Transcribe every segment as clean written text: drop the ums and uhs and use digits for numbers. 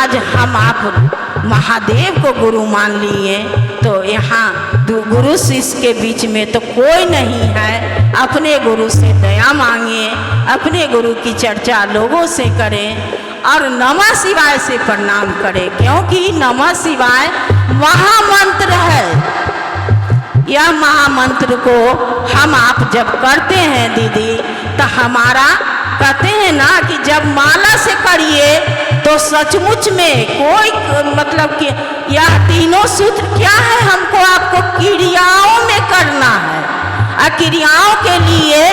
आज हम आप महादेव को गुरु मान लिए, तो यहाँ गुरु शिष्य के बीच में तो कोई नहीं है। अपने गुरु से दया मांगिए, अपने गुरु की चर्चा लोगों से करें और नमः शिवाय से प्रणाम करें, क्योंकि नमः शिवाय महामंत्र है। यह महामंत्र को हम आप जब करते हैं दीदी, तो हमारा कहते हैं ना कि जब माला से करिए तो सचमुच में कोई मतलब कि यह तीनों सूत्र क्या है, हमको आपको क्रियाओं में करना है। और क्रियाओं के लिए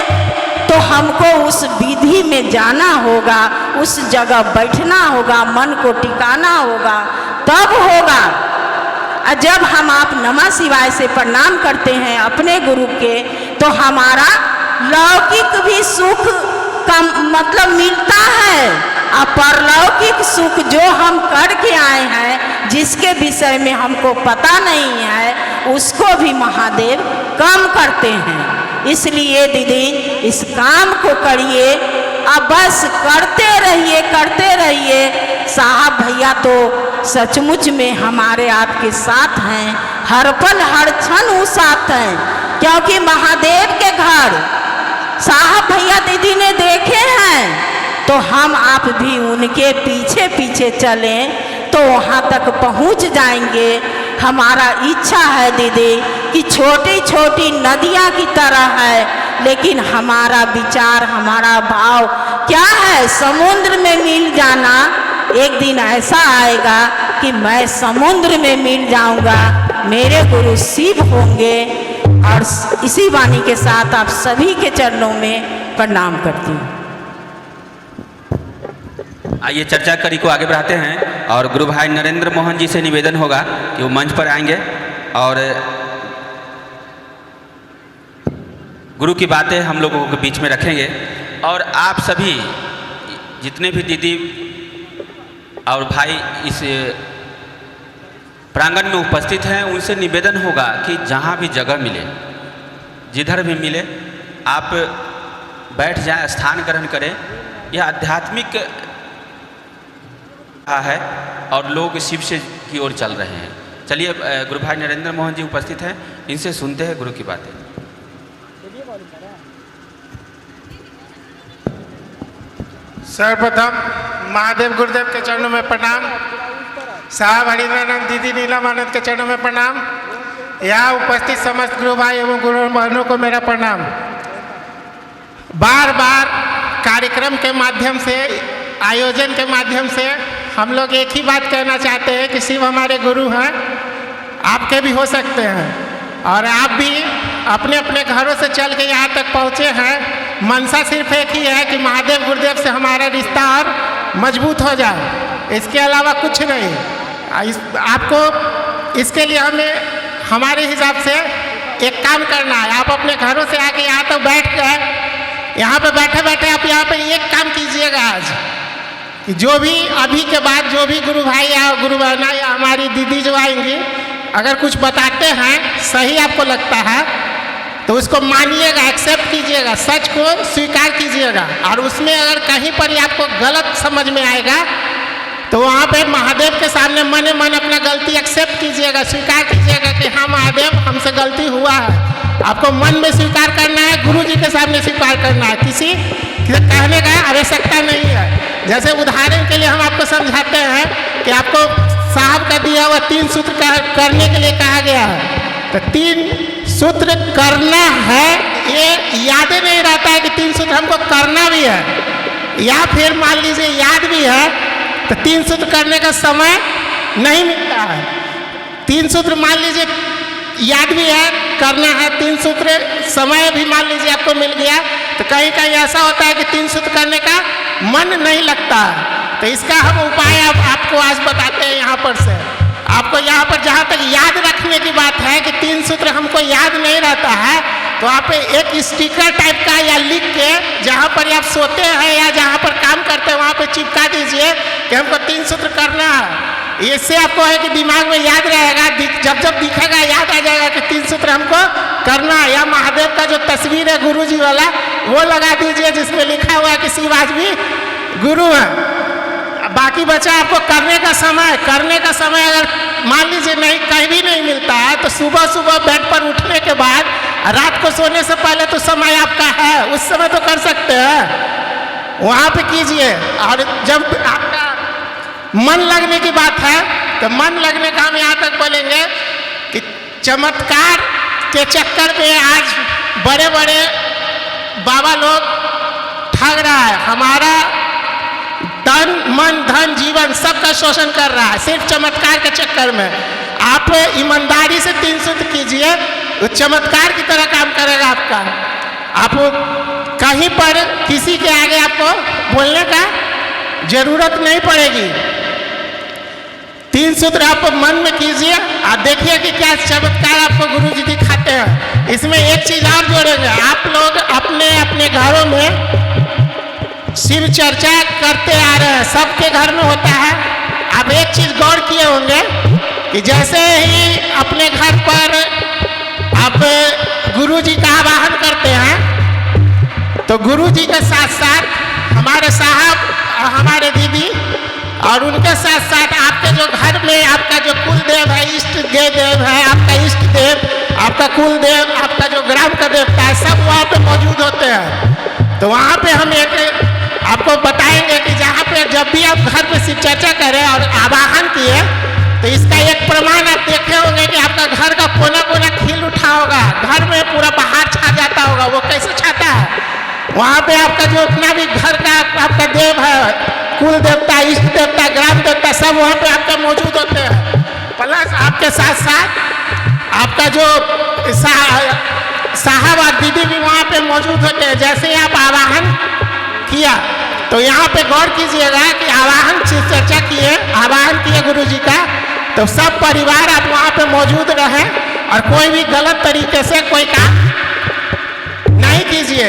तो हमको उस विधि में जाना होगा, उस जगह बैठना होगा, मन को टिकाना होगा, तब होगा। जब हम आप नमः शिवाय से प्रणाम करते हैं अपने गुरु के, तो हमारा लौकिक भी सुख का मतलब मिलता है, और परलौकिक सुख जो हम करके आए हैं, जिसके विषय में हमको पता नहीं है, उसको भी महादेव कम करते हैं। इसलिए दीदी इस काम को करिए, अब बस करते रहिए। साहब भैया तो सचमुच में हमारे आपके साथ हैं, हर पल हर क्षण वो साथ हैं, क्योंकि महादेव के घर साहब भैया दीदी ने देखे हैं, तो हम आप भी उनके पीछे पीछे चलें तो वहाँ तक पहुँच जाएंगे। हमारा इच्छा है दीदी कि छोटी छोटी नदियाँ की तरह है, लेकिन हमारा विचार, हमारा भाव क्या है, समुद्र में मिल जाना। एक दिन ऐसा आएगा कि मैं समुद्र में मिल जाऊंगा, मेरे गुरु शिव होंगे। और इसी वाणी के साथ आप सभी के चरणों में प्रणाम करती हूँ। आइए चर्चा कड़ी को आगे बढ़ाते हैं और गुरु भाई नरेंद्र मोहन जी से निवेदन होगा कि वो मंच पर आएंगे और गुरु की बातें हम लोगों के बीच में रखेंगे। और आप सभी जितने भी दीदी और भाई इस प्रांगण में उपस्थित हैं, उनसे निवेदन होगा कि जहाँ भी जगह मिले, जिधर भी मिले, आप बैठ जाएं, स्थान ग्रहण करें। यह आध्यात्मिक है और लोग शिव से की ओर चल रहे हैं। चलिए गुरु भाई नरेंद्र मोहन जी उपस्थित हैं, इनसे सुनते हैं गुरु की बातें। सर्वप्रथम महादेव गुरुदेव के चरणों में प्रणाम, साहब हरिनारायण दीदी नीलम आनंद के चरणों में प्रणाम, यहाँ उपस्थित समस्त गुरु भाई एवं गुरु बहनों को मेरा प्रणाम। बार बार कार्यक्रम के माध्यम से, आयोजन के माध्यम से हम लोग एक ही बात कहना चाहते हैं कि शिव हमारे गुरु हैं, आपके भी हो सकते हैं, और आप भी अपने अपने घरों से चल के यहाँ तक पहुँचे हैं। मनसा सिर्फ एक ही है कि महादेव गुरुदेव से हमारा रिश्ता और मजबूत हो जाए, इसके अलावा कुछ नहीं। आपको इसके लिए हमें हमारे हिसाब से एक काम करना है। आप अपने घरों से आके यहाँ तक बैठ गए, यहाँ पे बैठे बैठे आप यहाँ पे एक काम कीजिएगा आज, कि जो भी अभी के बाद जो भी गुरु भाई या गुरु बहना या हमारी दीदी जो आएंगी, अगर कुछ बताते हैं सही आपको लगता है तो उसको मानिएगा, एक्सेप्ट कीजिएगा, सच को स्वीकार कीजिएगा। और उसमें अगर कहीं पर आपको गलत समझ में आएगा तो वहाँ पे महादेव के सामने मन मन अपना गलती एक्सेप्ट कीजिएगा, स्वीकार कीजिएगा कि हाँ महादेव हमसे गलती हुआ है। आपको मन में स्वीकार करना है, गुरु जी के सामने स्वीकार करना है, किसी कहने का आवश्यकता नहीं है। जैसे उदाहरण के लिए हम आपको समझाते हैं कि आपको साहब का दिया हुआ 3 सूत्र करने के लिए कहा गया है, तो 3 सूत्र करना है, ये याद नहीं रहता है कि 3 सूत्र हमको करना भी है, या फिर मान लीजिए याद भी है तो 3 सूत्र करने का समय नहीं मिलता है। 3 सूत्र मान लीजिए याद भी है, करना है, 3 सूत्र समय भी मान लीजिए आपको मिल गया, तो कहीं कहीं ऐसा होता है कि 3 सूत्र करने का मन नहीं लगता है। तो इसका हम उपाय आपको आज बताते हैं यहाँ पर से। आपको यहाँ पर जहाँ तक याद रखने की बात है कि 3 सूत्र हमको याद नहीं रहता है, तो आप एक स्टिकर टाइप का या लिख के जहाँ पर आप सोते हैं या जहाँ पर काम करते हैं वहाँ पर चिपका दीजिए कि हमको 3 सूत्र करना है। इससे आपको है कि दिमाग में याद रहेगा, जब जब दिखेगा याद आ जाएगा कि 3 सूत्र हमको करना है। या महादेव का जो तस्वीर है गुरु जी वाला वो लगा दीजिए जिसमें लिखा हुआ है कि शिव आज भी गुरु है। बाकी बचा आपको करने का समय। करने का समय अगर मान लीजिए नहीं कहीं भी नहीं मिलता है तो सुबह सुबह बेड पर उठने के बाद रात को सोने से पहले तो समय आपका है, उस समय तो कर सकते हैं, वहाँ पे कीजिए। और जब आपका मन लगने की बात है तो मन लगने का हम यहाँ तक बोलेंगे कि चमत्कार के चक्कर में आज बड़े बड़े बाबा लोग ठग रहा है, हमारा तन मन धन जीवन सबका शोषण कर रहा है सिर्फ चमत्कार के चक्कर में। आप ईमानदारी से 3 सूत्र कीजिए, वो चमत्कार की तरह काम करेगा आपका। आप कहीं पर किसी के आगे आपको बोलने का जरूरत नहीं पड़ेगी। 3 सूत्र आप मन में कीजिए, आप देखिए कि क्या चमत्कार आपको गुरु जी दिखाते हैं। इसमें एक चीज और जोड़ेंगे, आप लोग अपने अपने घरों में शिव चर्चा करते आ रहे हैं, सबके घर में होता है। आप एक चीज गौर किए होंगे कि जैसे ही अपने घर पर आप गुरु जी का आवाहन करते हैं तो गुरु जी के साथ साथ हमारे साहब और हमारे दीदी और उनके साथ साथ आपके जो घर में आपका जो कुल देव है, इष्ट देव है, आपका इष्ट देव, आपका कुल देव, आपका जो ग्राम का देवता है, सब वहाँ पे मौजूद होते हैं। तो वहाँ पे हम एक आपको बताएंगे कि जहाँ पे जब भी आप घर पे शिव चर्चा करें और आवाहन किए तो इसका एक प्रमाण आप देखे होंगे कि आपका घर का कोना कोना खिल उठा होगा, घर में पूरा बाहर छा जाता होगा। वो कैसे छाता है? वहाँ पे आपका जो उतना भी घर का आपका देव है, कुल देवता, इष्ट देवता, ग्राम देवता, सब वहाँ पे आपका मौजूद होते हैं। प्लस आपके साथ साथ आपका जो साहब और दीदी भी वहाँ पे मौजूद होते हैं। जैसे ही आप आवाहन किया तो यहाँ पे गौर कीजिएगा कि आवाहन चर्चा किए, आवाहन किए गुरु जी का, तो सब परिवार आप वहाँ पे मौजूद रहे और कोई भी गलत तरीके से कोई काम नहीं कीजिए।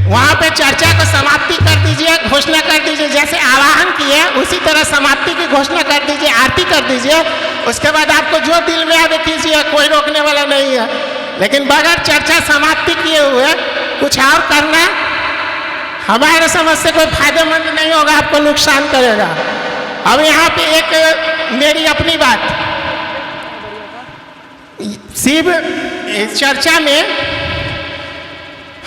वहाँ पे चर्चा को समाप्ति कर दीजिए, घोषणा कर दीजिए। जैसे आवाहन किए उसी तरह समाप्ति की घोषणा कर दीजिए, आरती कर दीजिए। उसके बाद आपको जो दिल में आवे कीजिए, कोई रोकने वाला नहीं है। लेकिन बगैर चर्चा समाप्ति किए हुए कुछ और करना हमारे समझ से कोई फायदेमंद नहीं होगा, आपको नुकसान करेगा। अब यहाँ पे एक मेरी अपनी बात, शिव चर्चा में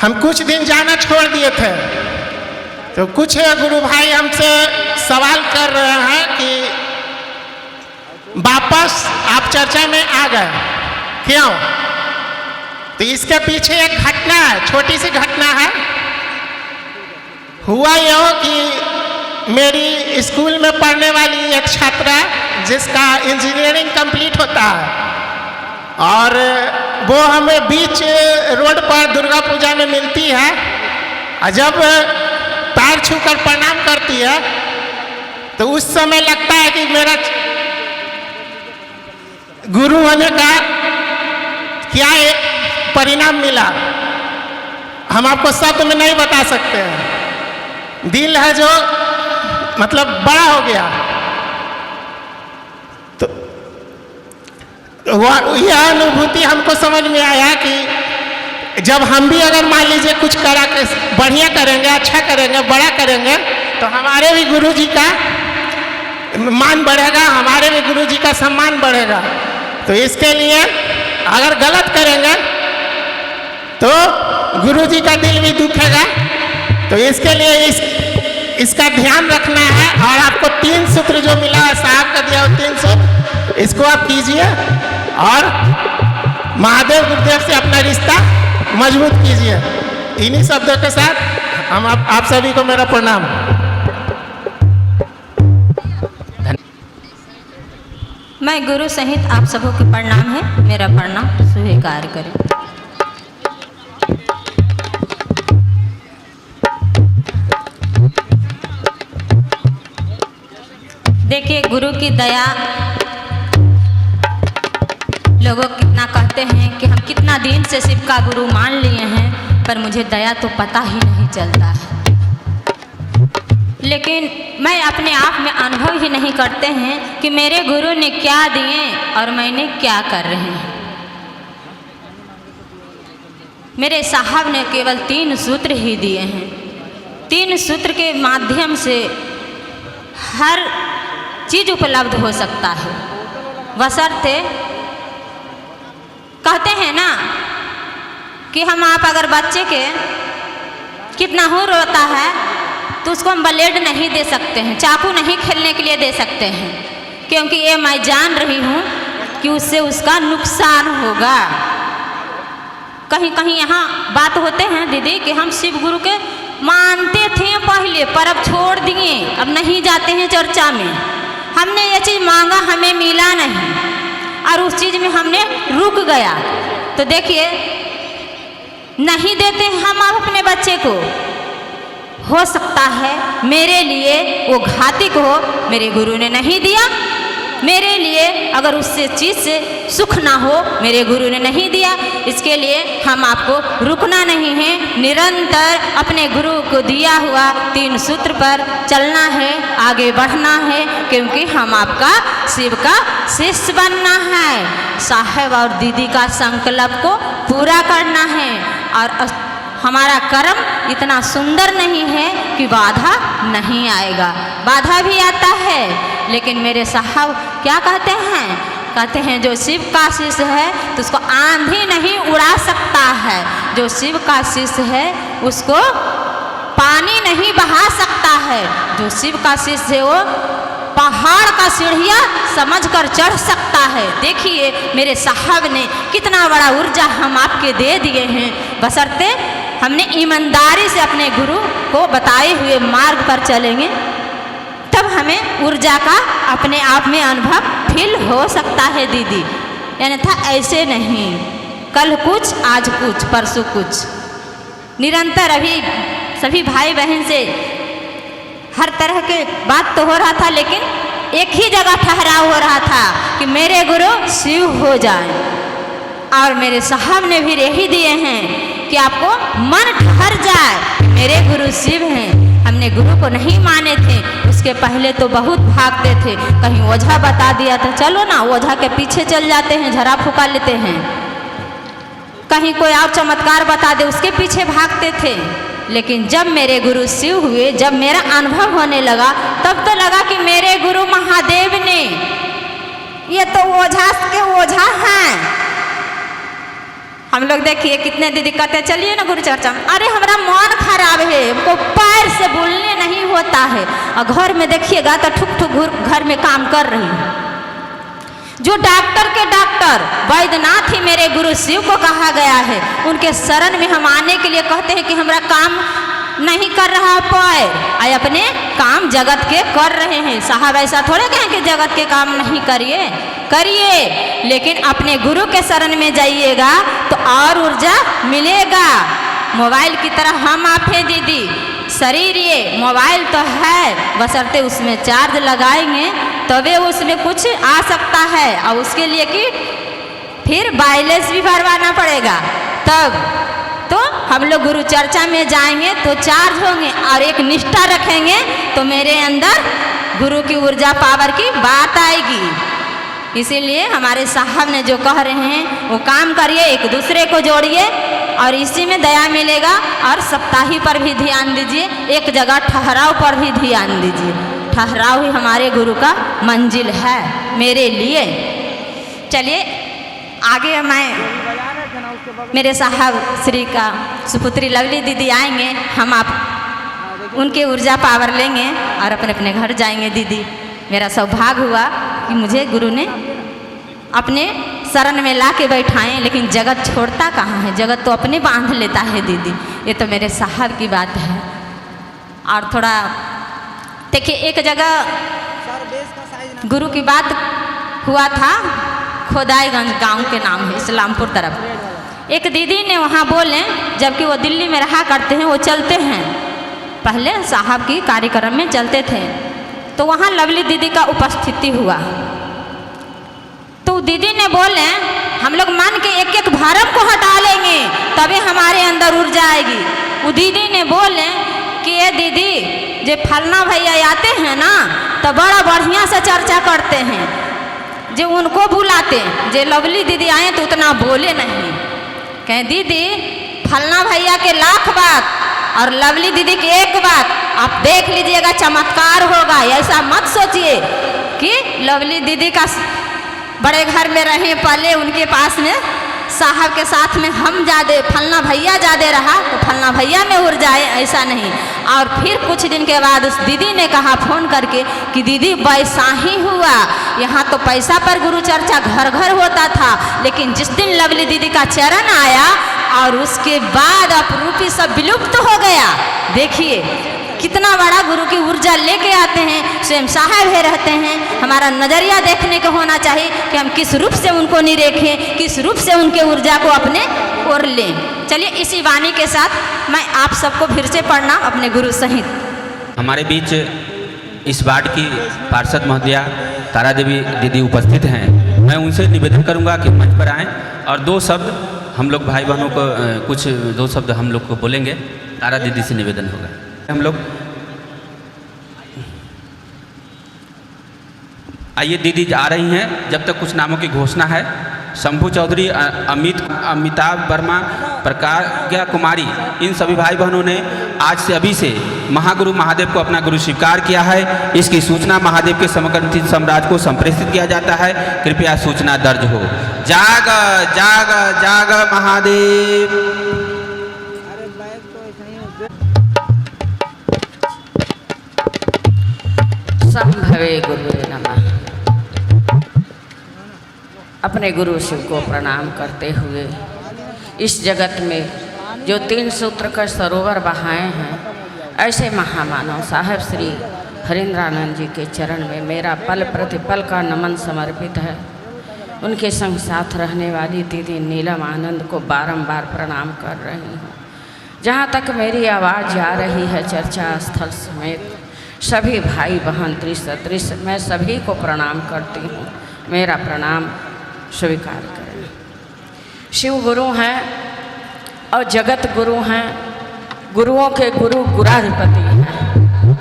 हम कुछ दिन जाना छोड़ दिए थे तो कुछ गुरु भाई हमसे सवाल कर रहे हैं कि वापस आप चर्चा में आ गए, क्यों? तो इसके पीछे एक घटना है, छोटी सी घटना है। हुआ यह कि मेरी स्कूल में पढ़ने वाली एक छात्रा जिसका इंजीनियरिंग कंप्लीट होता है और वो हमें बीच रोड पर दुर्गा पूजा में मिलती है और जब पैर छूकर प्रणाम करती है तो उस समय लगता है कि मेरा गुरु होने का क्या परिणाम मिला, हम आपको शब्द में नहीं बता सकते हैं। दिल है जो मतलब बड़ा हो गया। तो यह अनुभूति हमको समझ में आया कि जब हम भी अगर मान लीजिए कुछ करा के बढ़िया करेंगे, अच्छा करेंगे, बड़ा करेंगे तो हमारे भी गुरु जी का मान बढ़ेगा, हमारे भी गुरु जी का सम्मान बढ़ेगा। तो इसके लिए अगर गलत करेंगे तो गुरु जी का दिल भी दुखेगा। तो इसके लिए इसका ध्यान रखना है। और आपको 3 सूत्र जो मिला है, साहब का दिया 3 सूत्र, इसको आप कीजिए और महादेव गुरुदेव से अपना रिश्ता मजबूत कीजिए। इन्हीं शब्दों के साथ हम आप सभी को मेरा प्रणाम। मैं गुरु सहित आप सबों की प्रणाम है, मेरा प्रणाम स्वीकार करें। देखिए, गुरु की दया, लोगों कितना कहते हैं कि हम कितना दिन से शिव का गुरु मान लिए हैं, पर मुझे दया तो पता ही नहीं चलता है। लेकिन मैं अपने आप में अनुभव ही नहीं करते हैं कि मेरे गुरु ने क्या दिए और मैंने क्या कर रहे हैं। मेरे साहब ने केवल 3 सूत्र ही दिए हैं। 3 सूत्र के माध्यम से हर चीज़ उपलब्ध हो सकता है, बशर्ते कहते हैं ना कि हम आप अगर बच्चे के कितना हो रोता है तो उसको हम ब्लेड नहीं दे सकते हैं, चाकू नहीं खेलने के लिए दे सकते हैं, क्योंकि ये मैं जान रही हूँ कि उससे उसका नुकसान होगा। कहीं कहीं यहाँ बात होते हैं दीदी कि हम शिव गुरु के मानते थे पहले, पर अब छोड़ दिए, अब नहीं जाते हैं चर्चा में। हमने ये चीज़ मांगा, हमें मिला नहीं और उस चीज़ में हमने रुक गया। तो देखिए, नहीं देते हम अपने बच्चे को, हो सकता है मेरे लिए वो घातिक हो, मेरे गुरु ने नहीं दिया, मेरे लिए अगर उससे चीज़ से सुख ना हो, मेरे गुरु ने नहीं दिया, इसके लिए हम आपको रुकना नहीं है, निरंतर अपने गुरु को दिया हुआ 3 सूत्र पर चलना है, आगे बढ़ना है, क्योंकि हम आपका शिव का शिष्य बनना है। साहब और दीदी का संकल्प को पूरा करना है और हमारा कर्म इतना सुंदर नहीं है कि बाधा नहीं आएगा। बाधा भी आता है, लेकिन मेरे साहब क्या कहते हैं जो शिव का शिष्य है तो उसको आंधी नहीं उड़ा सकता है, जो शिव का शिष्य है उसको पानी नहीं बहा सकता है, जो शिव का शिष्य है वो पहाड़ का सीढ़ियाँ समझकर चढ़ सकता है। देखिए मेरे साहब ने कितना बड़ा ऊर्जा हम आपके दे दिए हैं, बशर्ते हमने ईमानदारी से अपने गुरु को बताए हुए मार्ग पर चलेंगे, तब हमें ऊर्जा का अपने आप में अनुभव फील हो सकता है दीदी। यानी था ऐसे नहीं, कल कुछ आज कुछ परसों कुछ, निरंतर अभी सभी भाई बहन से हर तरह के बात तो हो रहा था, लेकिन एक ही जगह ठहराव हो रहा था कि मेरे गुरु शिव हो जाए। और मेरे साहब ने भी यही दिए हैं कि आपको मन ठहर जाए, मेरे गुरु शिव हैं। हमने गुरु को नहीं माने थे, उसके पहले तो बहुत भागते थे, कहीं ओझा बता दिया तो चलो ना ओझा के पीछे चल जाते हैं, झरा फूका लेते हैं, कहीं कोई और चमत्कार बता दे उसके पीछे भागते थे। लेकिन जब मेरे गुरु शिव हुए, जब मेरा अनुभव होने लगा, तब तो लगा कि मेरे गुरु महादेव ने, ये तो ओझा के ओझा हैं। हम लोग देखिए कितने दीदी कहते चलिए ना गुरु चर्चा में, अरे हमारा मन खराब है, हमको पैर से बोलने नहीं होता है, और घर में देखिएगा तो ठुक ठुक घर में काम कर रही है। जो डॉक्टर के डॉक्टर वैद्यनाथ ही मेरे गुरु शिव को कहा गया है, उनके शरण में हम आने के लिए कहते हैं कि हमारा काम नहीं कर रहा पैर, आए अपने काम जगत के कर रहे हैं। साहब ऐसा थोड़े कहें कि जगत के काम नहीं करिए, करिए, लेकिन अपने गुरु के शरण में जाइएगा तो और ऊर्जा मिलेगा। मोबाइल की तरह हम आप हैं दीदी, शरीर ये मोबाइल तो है, बशर्ते उसमें चार्ज लगाएंगे तभी उसमें कुछ आ सकता है, और उसके लिए कि फिर बैलेंस भी भरवाना पड़ेगा। तब तो हम लोग गुरु चर्चा में जाएंगे तो चार्ज होंगे, और एक निष्ठा रखेंगे तो मेरे अंदर गुरु की ऊर्जा पावर की बात आएगी। इसीलिए हमारे साहब ने जो कह रहे हैं वो काम करिए, एक दूसरे को जोड़िए, और इसी में दया मिलेगा। और सप्ताही पर भी ध्यान दीजिए, एक जगह ठहराव पर भी ध्यान दीजिए। ठहराव ही हमारे गुरु का मंजिल है मेरे लिए। चलिए आगे मैं मेरे साहब श्री का सुपुत्री लवली दीदी आएंगे, हम आप उनके ऊर्जा पावर लेंगे और अपने अपने घर जाएंगे। दीदी मेरा सौभाग्य हुआ कि मुझे गुरु ने अपने शरण में ला के बैठाएं, लेकिन जगत छोड़ता कहाँ है, जगत तो अपने बांध लेता है दीदी। ये तो मेरे साहब की बात है। और थोड़ा देखिए, एक जगह गुरु की बात हुआ था, खोदाईगंज गांव के नाम है, इस्लामपुर तरफ। एक दीदी ने वहाँ बोले, जबकि वो दिल्ली में रहा करते हैं, वो चलते हैं, पहले साहब की कार्यक्रम में चलते थे, तो वहाँ लवली दीदी का उपस्थिति हुआ। तो दीदी ने बोले हम लोग मन के एक एक भरम को हटा लेंगे तभी हमारे अंदर ऊर्जा आएगी। वो दीदी ने बोले कि ये दीदी जे फलना भैया आते हैं ना तो बड़ा बढ़िया से चर्चा करते हैं, जो उनको बुलाते, जे लवली दीदी आए तो उतना बोले नहीं। कहें दीदी फलना भैया के लाख बात और लवली दीदी की एक बात आप देख लीजिएगा, चमत्कार होगा। ऐसा मत सोचिए कि लवली दीदी का बड़े घर में रहे पले, उनके पास में साहब के साथ में हम जादे फलना भैया जादे रहा तो फलना भैया में उड़ जाए, ऐसा नहीं। और फिर कुछ दिन के बाद उस दीदी ने कहा फ़ोन करके कि दीदी वैसा ही हुआ, यहाँ तो पैसा पर गुरु चर्चा घर घर होता था, लेकिन जिस दिन लवली दीदी का चरण आया और उसके बाद अपरूपी सब विलुप्त हो गया। देखिए कितना बड़ा गुरु की ऊर्जा लेके आते हैं, स्वयं साहब है रहते हैं। हमारा नज़रिया देखने को होना चाहिए कि हम किस रूप से उनको निरेखें, किस रूप से उनके ऊर्जा को अपने ओर लें। चलिए इसी वाणी के साथ मैं आप सबको फिर से पढ़ना अपने गुरु सहित। हमारे बीच इस वार्ड की पार्षद महोदया तारा देवी दीदी उपस्थित हैं। मैं उनसे निवेदन करूंगा कि मंच पर आएँ और दो शब्द हम लोग भाई बहनों को कुछ दो शब्द हम लोग को बोलेंगे। तारा दीदी से निवेदन होगा। हम लोग आइए, दीदी आ रही हैं। जब तक कुछ नामों की घोषणा है, शंभू चौधरी, अमिताभ वर्मा, प्रज्ञा कुमारी, इन सभी भाई बहनों ने आज से अभी से महागुरु महादेव को अपना गुरु स्वीकार किया है। इसकी सूचना महादेव के समग्र साम्राज्य को संप्रेषित किया जाता है। कृपया सूचना दर्ज हो। जाग जाग जाग महादेव। संभवे गुरुवे नमः। अपने गुरु शिव को प्रणाम करते हुए इस जगत में जो 3 सूत्र का सरोवर बहाए हैं, ऐसे महामानव साहब श्री हरिंद्रानंद जी के चरण में मेरा पल प्रतिपल का नमन समर्पित है। उनके संग साथ रहने वाली दीदी नीलम आनंद को बारंबार प्रणाम कर रही हूँ। जहाँ तक मेरी आवाज़ जा रही है चर्चा स्थल समेत सभी भाई बहन त्रिसदृश मैं सभी को प्रणाम करती हूँ। मेरा प्रणाम स्वीकार करें। शिव गुरु हैं और जगत गुरु हैं, गुरुओं के गुरु गुराधिपति हैं।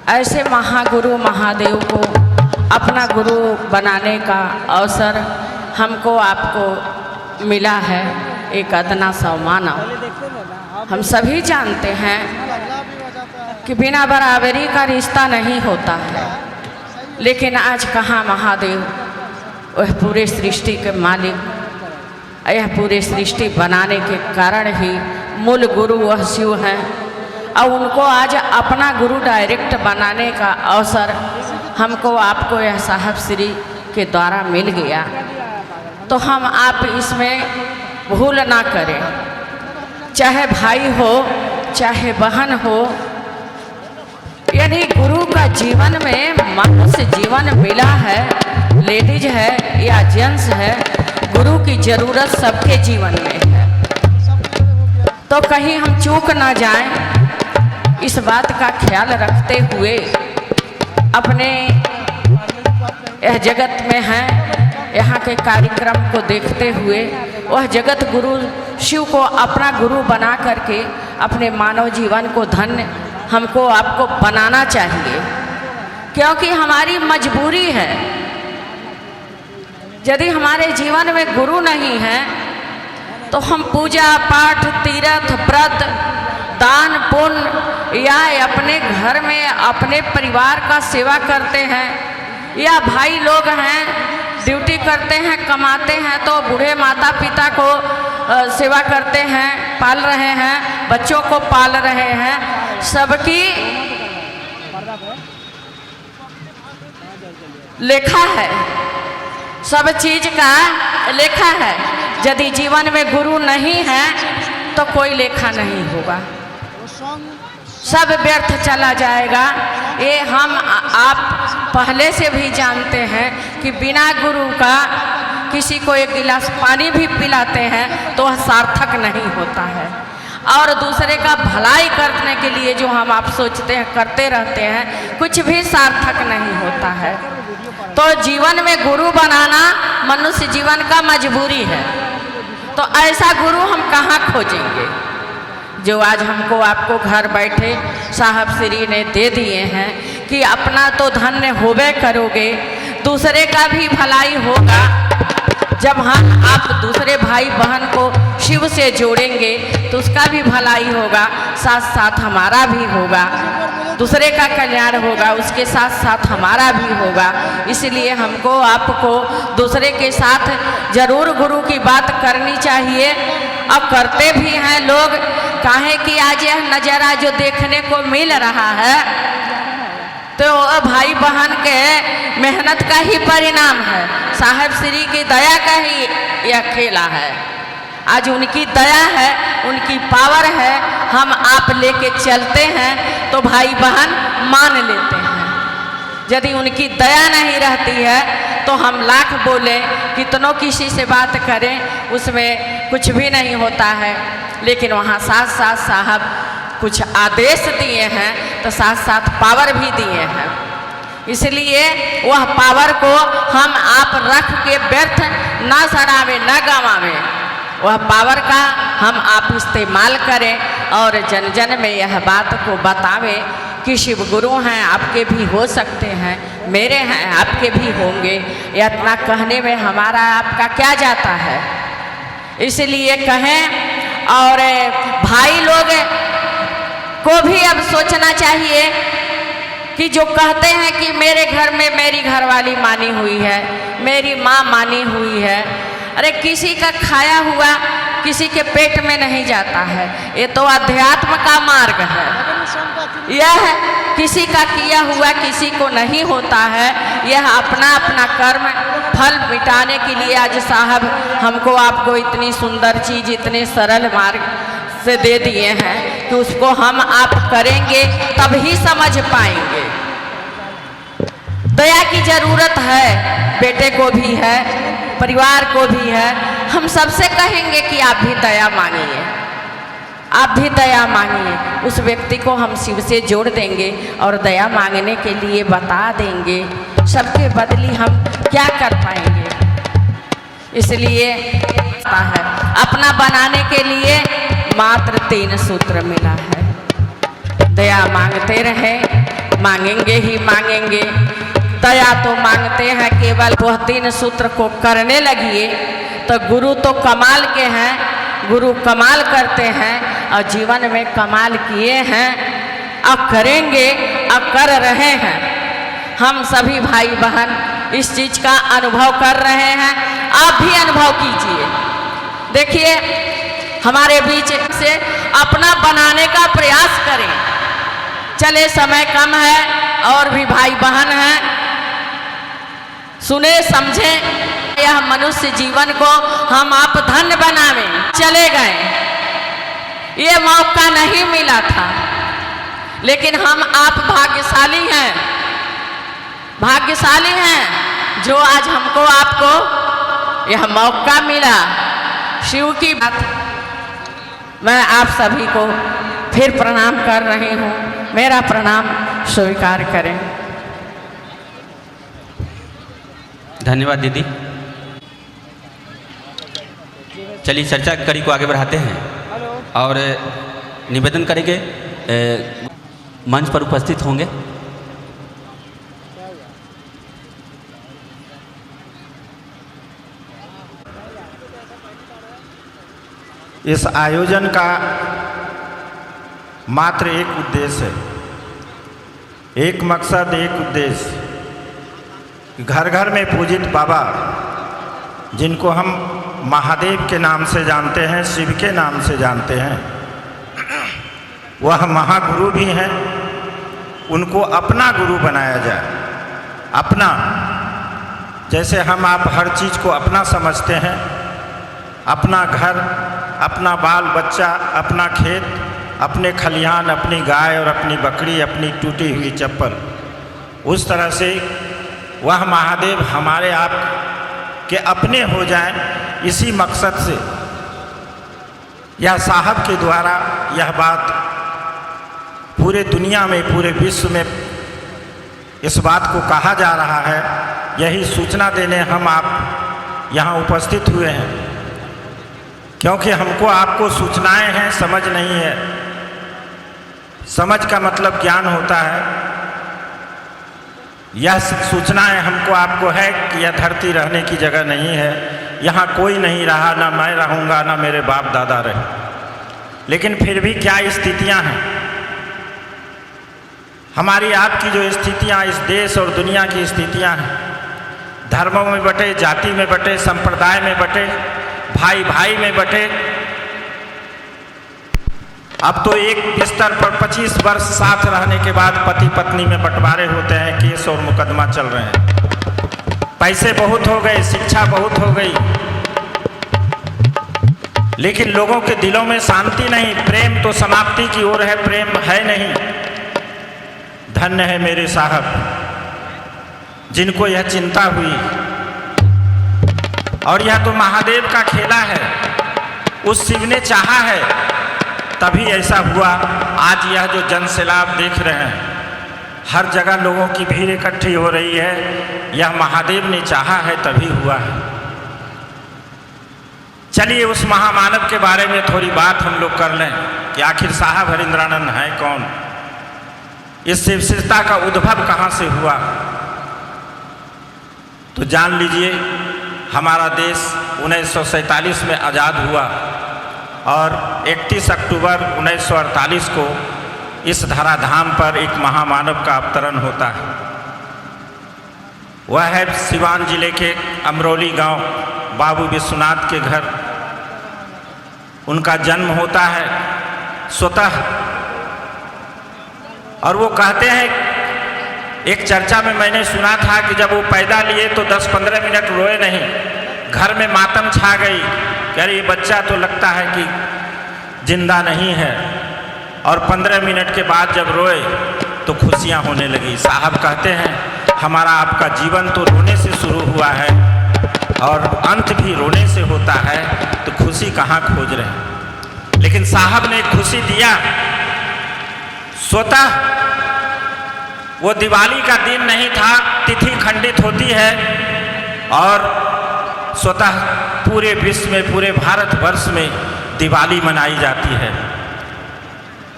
ऐसे महागुरु महादेव को अपना गुरु बनाने का अवसर हमको आपको मिला है। एक अदना सा मानव। हम सभी जानते हैं कि बिना बराबरी का रिश्ता नहीं होता है, लेकिन आज कहाँ महादेव वह पूरे सृष्टि के मालिक, यह पूरे सृष्टि बनाने के कारण ही मूल गुरु वह शिव हैं और उनको आज अपना गुरु डायरेक्ट बनाने का अवसर हमको आपको यह साहब श्री के द्वारा मिल गया। तो हम आप इसमें भूल ना करें, चाहे भाई हो चाहे बहन हो, यानी गुरु का जीवन में मनुष्य जीवन मिला है, लेडीज है या जेंट्स है, गुरु की जरूरत सबके जीवन में है। तो कहीं हम चूक ना जाएं, इस बात का ख्याल रखते हुए अपने यह जगत में हैं, यहाँ के कार्यक्रम को देखते हुए वह जगत गुरु शिव को अपना गुरु बना करके अपने मानव जीवन को धन्य हमको आपको बनाना चाहिए, क्योंकि हमारी मजबूरी है। यदि हमारे जीवन में गुरु नहीं है तो हम पूजा पाठ तीर्थ व्रत दान पुण्य या अपने घर में अपने परिवार का सेवा करते हैं, या भाई लोग हैं ड्यूटी करते हैं कमाते हैं तो बूढ़े माता पिता को सेवा करते हैं, पाल रहे हैं, बच्चों को पाल रहे हैं, सबकी लेखा है, सब चीज का लेखा है। यदि जीवन में गुरु नहीं है तो कोई लेखा नहीं होगा, सब व्यर्थ चला जाएगा। ये हम आप पहले से भी जानते हैं कि बिना गुरु का किसी को एक गिलास पानी भी पिलाते हैं तो वह सार्थक नहीं होता है, और दूसरे का भलाई करने के लिए जो हम आप सोचते हैं करते रहते हैं, कुछ भी सार्थक नहीं होता है। तो जीवन में गुरु बनाना मनुष्य जीवन का मजबूरी है। तो ऐसा गुरु हम कहाँ खोजेंगे जो आज हमको आपको घर बैठे साहब श्री ने दे दिए हैं कि अपना तो धन्य होवे करोगे, दूसरे का भी भलाई होगा। जब हम आप दूसरे भाई बहन को शिव से जोड़ेंगे तो उसका भी भलाई होगा, साथ साथ हमारा भी होगा, दूसरे का कल्याण होगा, उसके साथ साथ हमारा भी होगा। इसलिए हमको आपको दूसरे के साथ जरूर गुरु की बात करनी चाहिए और करते भी हैं लोग। काहे कि आज यह नज़ारा जो देखने को मिल रहा है तो भाई बहन के मेहनत का ही परिणाम है, साहब श्री की दया का ही यह खेला है। आज उनकी दया है, उनकी पावर है, हम आप लेके चलते हैं तो भाई बहन मान लेते हैं। यदि उनकी दया नहीं रहती है तो हम लाख बोले, कितनों किसी से बात करें, उसमें कुछ भी नहीं होता है। लेकिन वहाँ साथ साथ साहब कुछ आदेश दिए हैं तो साथ साथ पावर भी दिए हैं। इसलिए वह पावर को हम आप रख के व्यर्थ ना सड़ावे ना गंवावे, वह पावर का हम आप इस्तेमाल करें और जन जन में यह बात को बतावे कि शिव गुरु हैं, आपके भी हो सकते हैं, मेरे हैं आपके भी होंगे। इतना कहने में हमारा आपका क्या जाता है। इसलिए कहें और भाई लोग को भी अब सोचना चाहिए कि जो कहते हैं कि मेरे घर में मेरी घरवाली मानी हुई है, मेरी माँ मानी हुई है, अरे किसी का खाया हुआ किसी के पेट में नहीं जाता है। ये तो अध्यात्म का मार्ग है। यह किसी का किया हुआ किसी को नहीं होता है। यह अपना अपना कर्म फल मिटाने के लिए आज साहब हमको आपको इतनी सुंदर चीज़ इतने सरल मार्ग से दे दिए हैं कि उसको हम आप करेंगे तब ही समझ पाएंगे। दया की ज़रूरत है, बेटे को भी है, परिवार को भी है। हम सबसे कहेंगे कि आप भी दया मांगिए, आप भी दया मांगिए। उस व्यक्ति को हम शिव से जोड़ देंगे और दया मांगने के लिए बता देंगे। सबके बदली हम क्या कर पाएंगे। इसलिए है अपना बनाने के लिए मात्र 3 सूत्र मिला है। दया मांगते रहे, मांगेंगे ही मांगेंगे। दया तो मांगते हैं, केवल वह 3 सूत्र को करने लगिए तो गुरु तो कमाल के हैं, गुरु कमाल करते हैं और जीवन में कमाल किए हैं और करेंगे और कर रहे हैं। हम सभी भाई बहन इस चीज़ का अनुभव कर रहे हैं, आप भी अनुभव कीजिए। देखिए हमारे बीच से अपना बनाने का प्रयास करें। चले समय कम है और भी भाई बहन हैं, सुने समझे यह मनुष्य जीवन को हम आप धन्य बनावें। चले गए, ये मौका नहीं मिला था, लेकिन हम आप भाग्यशाली हैं, भाग्यशाली हैं जो आज हमको आपको यह मौका मिला। शिव की बात मैं आप सभी को फिर प्रणाम कर रही हूँ, मेरा प्रणाम स्वीकार करें। धन्यवाद दीदी। चलिए चर्चा कड़ी को आगे बढ़ाते हैं और निवेदन करेंगे, मंच पर उपस्थित होंगे। इस आयोजन का मात्र एक उद्देश्य है, एक मकसद, एक उद्देश्य। घर घर में पूजित बाबा, जिनको हम महादेव के नाम से जानते हैं, शिव के नाम से जानते हैं, वह महागुरु भी हैं। उनको अपना गुरु बनाया जाए। अपना, जैसे हम आप हर चीज़ को अपना समझते हैं, अपना घर, अपना बाल बच्चा, अपना खेत, अपने खलिहान, अपनी गाय और अपनी बकरी, अपनी टूटी हुई चप्पल, उस तरह से वह महादेव हमारे आप के अपने हो जाएं, इसी मकसद से यह साहब के द्वारा यह बात पूरे दुनिया में, पूरे विश्व में इस बात को कहा जा रहा है। यही सूचना देने हम आप यहाँ उपस्थित हुए हैं, क्योंकि हमको आपको सूचनाएं हैं, समझ नहीं है। समझ का मतलब ज्ञान होता है। यह सूचनाएं हमको आपको है कि यह धरती रहने की जगह नहीं है, यहाँ कोई नहीं रहा, ना मैं रहूँगा, ना मेरे बाप दादा रहे। लेकिन फिर भी क्या स्थितियाँ हैं, हमारी आपकी जो स्थितियाँ इस देश और दुनिया की स्थितियाँ हैं, धर्मों में बटे, जाति में बटे, संप्रदाय में बटे, भाई भाई में बटे। अब तो एक बिस्तर पर 25 वर्ष साथ रहने के बाद पति पत्नी में बंटवारे होते हैं, केस और मुकदमा चल रहे हैं। पैसे बहुत हो गए, शिक्षा बहुत हो गई, लेकिन लोगों के दिलों में शांति नहीं। प्रेम तो समाप्ति की ओर है, प्रेम है नहीं। धन्य है मेरे साहब जिनको यह चिंता हुई। और यह तो महादेव का खेला है, उस शिव ने चाहा है तभी ऐसा हुआ। आज यह जो जनसैलाब देख रहे हैं, हर जगह लोगों की भीड़ इकट्ठी हो रही है, यह महादेव ने चाहा है तभी हुआ है। चलिए उस महामानव के बारे में थोड़ी बात हम लोग कर लें कि आखिर साहब हरिंद्रानंद हैं कौन, इस शिवता का उद्भव कहाँ से हुआ। तो जान लीजिए, हमारा देश 1947 में आज़ाद हुआ और 31 अक्टूबर 1948 को इस धराधाम पर एक महामानव का अवतरण होता है। वह है सिवान जिले के अमरोली गांव बाबू विश्वनाथ के घर उनका जन्म होता है स्वतः। और वो कहते हैं, एक चर्चा में मैंने सुना था कि जब वो पैदा लिए तो 10-15 मिनट रोए नहीं, घर में मातम छा गई कि अरे ये बच्चा तो लगता है कि जिंदा नहीं है। और 15 मिनट के बाद जब रोए तो खुशियां होने लगी। साहब कहते हैं, हमारा आपका जीवन तो रोने से शुरू हुआ है और अंत भी रोने से होता है, तो खुशी कहाँ खोज रहे हैं। लेकिन साहब ने खुशी दिया स्वतः। वो दिवाली का दिन नहीं था, तिथि खंडित होती है और स्वतः पूरे विश्व में, पूरे भारतवर्ष में दिवाली मनाई जाती है।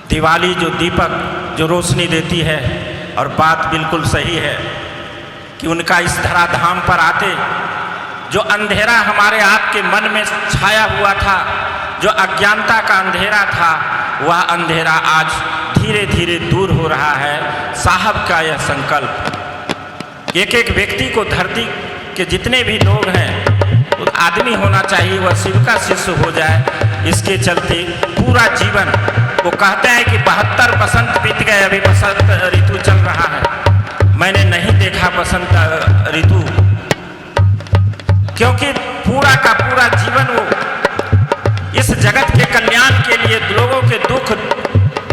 दिवाली जो दीपक जो रोशनी देती है। और बात बिल्कुल सही है कि उनका इस धराधाम पर आते जो अंधेरा हमारे आपके मन में छाया हुआ था, जो अज्ञानता का अंधेरा था, वह अंधेरा आज धीरे धीरे दूर हो रहा है। साहब का यह संकल्प, एक एक व्यक्ति को, धरती के जितने भी लोग हैं, तो आदमी होना चाहिए वह शिव का शिष्य हो जाए। इसके चलते पूरा जीवन, वो कहते हैं कि 72 बसंत बीत गए, अभी बसंत ऋतु चल रहा है। मैंने नहीं देखा बसंत ऋतु, क्योंकि पूरा का पूरा जीवन वो इस जगत के कल्याण के लिए, लोगों के दुख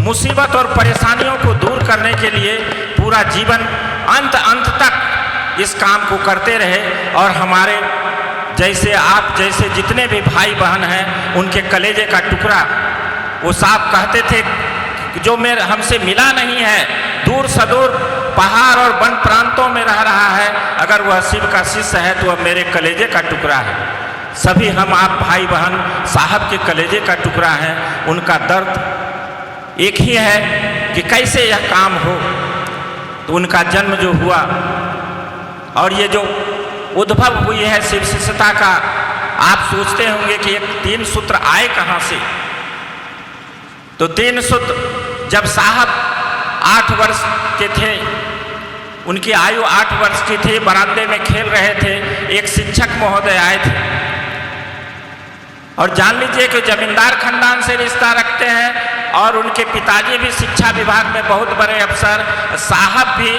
मुसीबत और परेशानियों को दूर करने के लिए पूरा जीवन अंत तक इस काम को करते रहे। और हमारे जैसे, आप जैसे जितने भी भाई बहन हैं, उनके कलेजे का टुकड़ा, वो साहब कहते थे जो मेरे हमसे मिला नहीं है, दूर सदूर पहाड़ और वन प्रांतों में रह रहा है, अगर वह शिव का शिष्य है तो वह मेरे कलेजे का टुकड़ा है। सभी हम आप भाई बहन साहब के कलेजे का टुकड़ा हैं। उनका दर्द एक ही है कि कैसे यह काम हो। तो उनका जन्म जो हुआ और ये जो उद्भव हुई है शिव शिष्यता का, आप सोचते होंगे कि एक 3 सूत्र आए कहाँ से। तो 3 सूत्र जब साहब 8 वर्ष के थे, उनकी आयु 8 वर्ष की थी, बरामदे में खेल रहे थे, एक शिक्षक महोदय आए थे। और जान लीजिए कि जमींदार खानदान से रिश्ता रखते हैं और उनके पिताजी भी शिक्षा विभाग में बहुत बड़े अफसर, साहब भी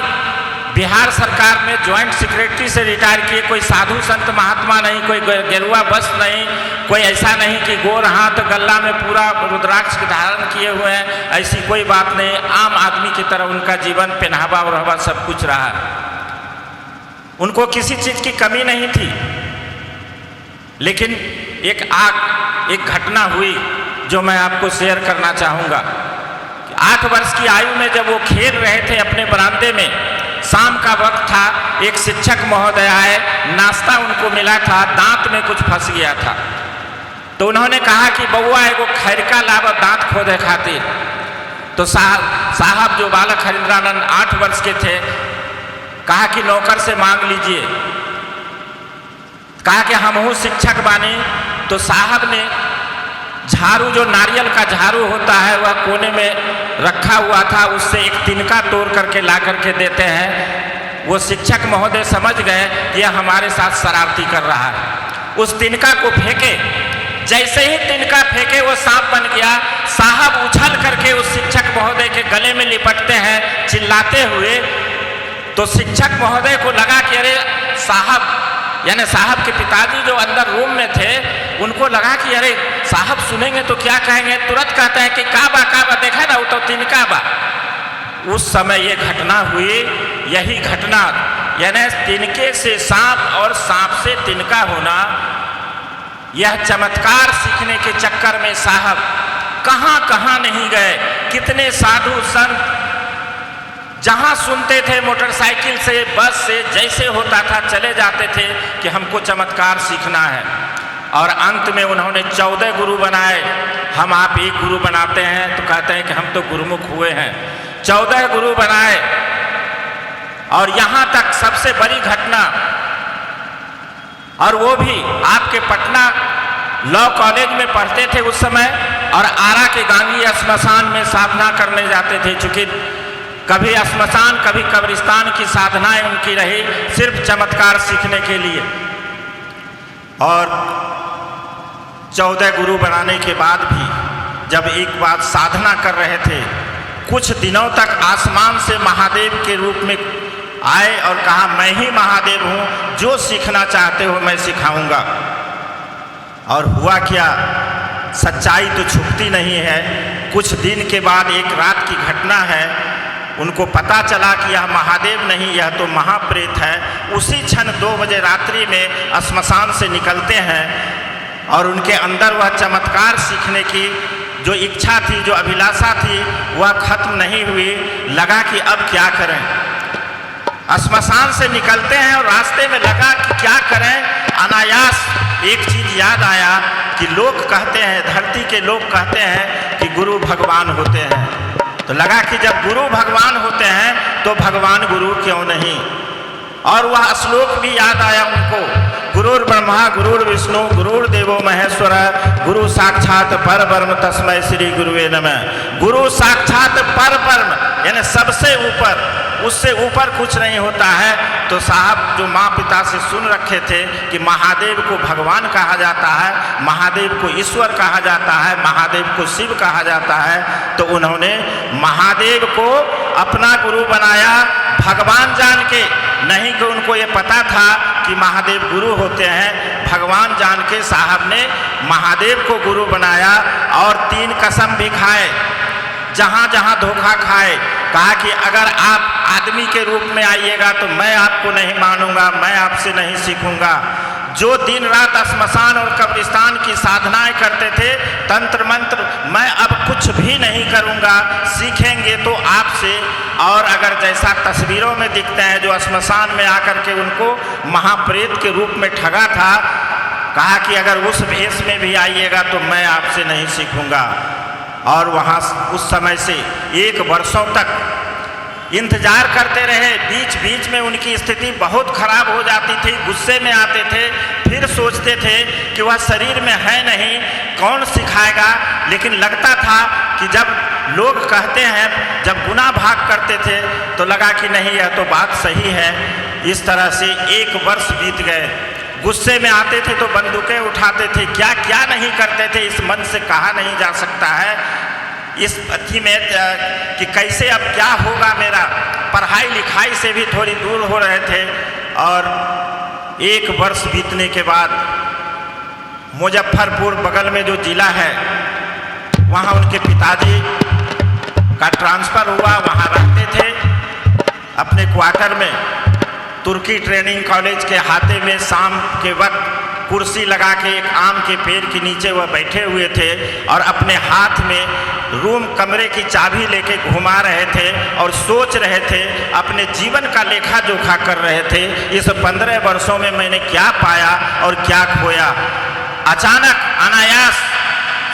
बिहार सरकार में जॉइंट सेक्रेटरी से रिटायर किए। कोई साधु संत महात्मा नहीं, कोई गेरुआ वस्त्र नहीं, कोई ऐसा नहीं कि गोर हाथ गला में पूरा रुद्राक्ष धारण किए हुए हैं, ऐसी कोई बात नहीं। आम आदमी की तरह उनका जीवन, पहनावा ओढ़ावा सब कुछ रहा। उनको किसी चीज़ की कमी नहीं थी। लेकिन एक घटना हुई जो मैं आपको शेयर करना चाहूँगा। 8 वर्ष की आयु में जब वो खेल रहे थे अपने बरामदे में, शाम का वक्त था, एक शिक्षक महोदय आए, नाश्ता उनको मिला था, दांत में कुछ फंस गया था। तो उन्होंने कहा कि बउआ एगो खैरका लावा दांत खोदे खातिर। तो साहब जो बालक हरिंद्रानंद 8 वर्ष के थे, कहा कि नौकर से मांग लीजिए। कहा कि हम हूँ शिक्षक बानी। तो साहब ने झाड़ू, जो नारियल का झाड़ू होता है वह कोने में रखा हुआ था, उससे एक तिनका तोड़ करके ला करके देते हैं। वो शिक्षक महोदय समझ गए कि यह हमारे साथ शरारती कर रहा है। उस तिनका को फेंके, जैसे ही तिनका फेंके वो सांप बन गया। साहब उछल करके उस शिक्षक महोदय के गले में लिपटते हैं चिल्लाते हुए। तो शिक्षक महोदय को लगा कि अरे साहब, यानी साहब के पिताजी जो अंदर रूम में थे, उनको लगा कि अरे साहब सुनेंगे तो क्या कहेंगे। तुरंत कहते हैं कि काबा देखा ना, वो तो तिनका बा। उस समय ये घटना हुई। यही घटना यानी तिनके से सांप और सांप से तिनका होना, यह चमत्कार सीखने के चक्कर में साहब कहाँ कहाँ नहीं गए। कितने साधु संत जहाँ सुनते थे मोटरसाइकिल से, बस से, जैसे होता था चले जाते थे कि हमको चमत्कार सीखना है। और अंत में उन्होंने 14 गुरु बनाए। हम आप एक गुरु बनाते हैं तो कहते हैं कि हम तो गुरुमुख हुए हैं। 14 गुरु बनाए। और यहाँ तक सबसे बड़ी घटना, और वो भी आपके पटना लॉ कॉलेज में पढ़ते थे उस समय, और आरा के गांगी श्मशान में साधना करने जाते थे। चूँकि कभी श्मशान कभी कब्रिस्तान की साधनाएं उनकी रही, सिर्फ चमत्कार सीखने के लिए। और 14 गुरु बनाने के बाद भी जब एक बार साधना कर रहे थे, कुछ दिनों तक आसमान से महादेव के रूप में आए और कहा मैं ही महादेव हूँ, जो सीखना चाहते हो मैं सिखाऊंगा। और हुआ क्या, सच्चाई तो छुपती नहीं है। कुछ दिन के बाद एक रात की घटना है, उनको पता चला कि यह महादेव नहीं, यह तो महाप्रेत है। उसी क्षण 2 बजे रात्रि में श्मशान से निकलते हैं और उनके अंदर वह चमत्कार सीखने की जो इच्छा थी, जो अभिलाषा थी, वह खत्म नहीं हुई। लगा कि अब क्या करें। श्मशान से निकलते हैं और रास्ते में लगा कि क्या करें। अनायास एक चीज याद आया कि लोग कहते हैं, धरती के लोग कहते हैं कि गुरु भगवान होते हैं। तो लगा कि जब गुरु भगवान होते हैं तो भगवान गुरु क्यों नहीं। और वह श्लोक भी याद आया उनको, गुरुर् ब्रह्मा गुरुर् विष्णु गुरुर्देवो महेश्वर गुरु साक्षात परब्रह्म तस्मै श्री गुरुवे नमः। गुरु साक्षात परब्रह्म यानी सबसे ऊपर, उससे ऊपर कुछ नहीं होता है। तो साहब जो माँ पिता से सुन रखे थे कि महादेव को भगवान कहा जाता है, महादेव को ईश्वर कहा जाता है, महादेव को शिव कहा जाता है, तो उन्होंने महादेव को अपना गुरु बनाया भगवान जान के। नहीं कि उनको ये पता था कि महादेव गुरु होते हैं, भगवान जान के साहब ने महादेव को गुरु बनाया। और 3 कसम भी खाए, जहाँ जहाँ धोखा खाए। कहा कि अगर आप आदमी के रूप में आइएगा तो मैं आपको नहीं मानूंगा, मैं आपसे नहीं सीखूंगा। जो दिन रात श्मशान और कब्रिस्तान की साधनाएं करते थे, तंत्र मंत्र, मैं अब कुछ भी नहीं करूंगा, सीखेंगे तो आपसे। और अगर जैसा तस्वीरों में दिखते हैं, जो श्मशान में आकर के उनको महाप्रेत के रूप में ठगा था, कहा कि अगर उस भेष में भी आइएगा तो मैं आपसे नहीं सीखूंगा। और वहाँ उस समय से 1 वर्षों तक इंतजार करते रहे। बीच बीच में उनकी स्थिति बहुत खराब हो जाती थी, गुस्से में आते थे, फिर सोचते थे कि वह शरीर में है नहीं, कौन सिखाएगा। लेकिन लगता था कि जब लोग कहते हैं, जब गुनाह भाग करते थे तो लगा कि नहीं यह तो बात सही है। इस तरह से 1 वर्ष बीत गए। गुस्से में आते थे तो बंदूकें उठाते थे, क्या क्या नहीं करते थे, इस मन से कहा नहीं जा सकता है। इस अथी में कि कैसे अब क्या होगा मेरा, पढ़ाई लिखाई से भी थोड़ी दूर हो रहे थे। और 1 वर्ष बीतने के बाद मुजफ्फरपुर बगल में जो जिला है, वहाँ उनके पिताजी का ट्रांसफ़र हुआ। वहाँ रहते थे अपने क्वार्टर में, तुर्की ट्रेनिंग कॉलेज के हाथे में शाम के वक्त कुर्सी लगा के एक आम के पेड़ के नीचे वह बैठे हुए थे और अपने हाथ में रूम कमरे की चाबी लेके घुमा रहे थे और सोच रहे थे, अपने जीवन का लेखा जोखा कर रहे थे। इस 15 वर्षों में मैंने क्या पाया और क्या खोया। अचानक अनायास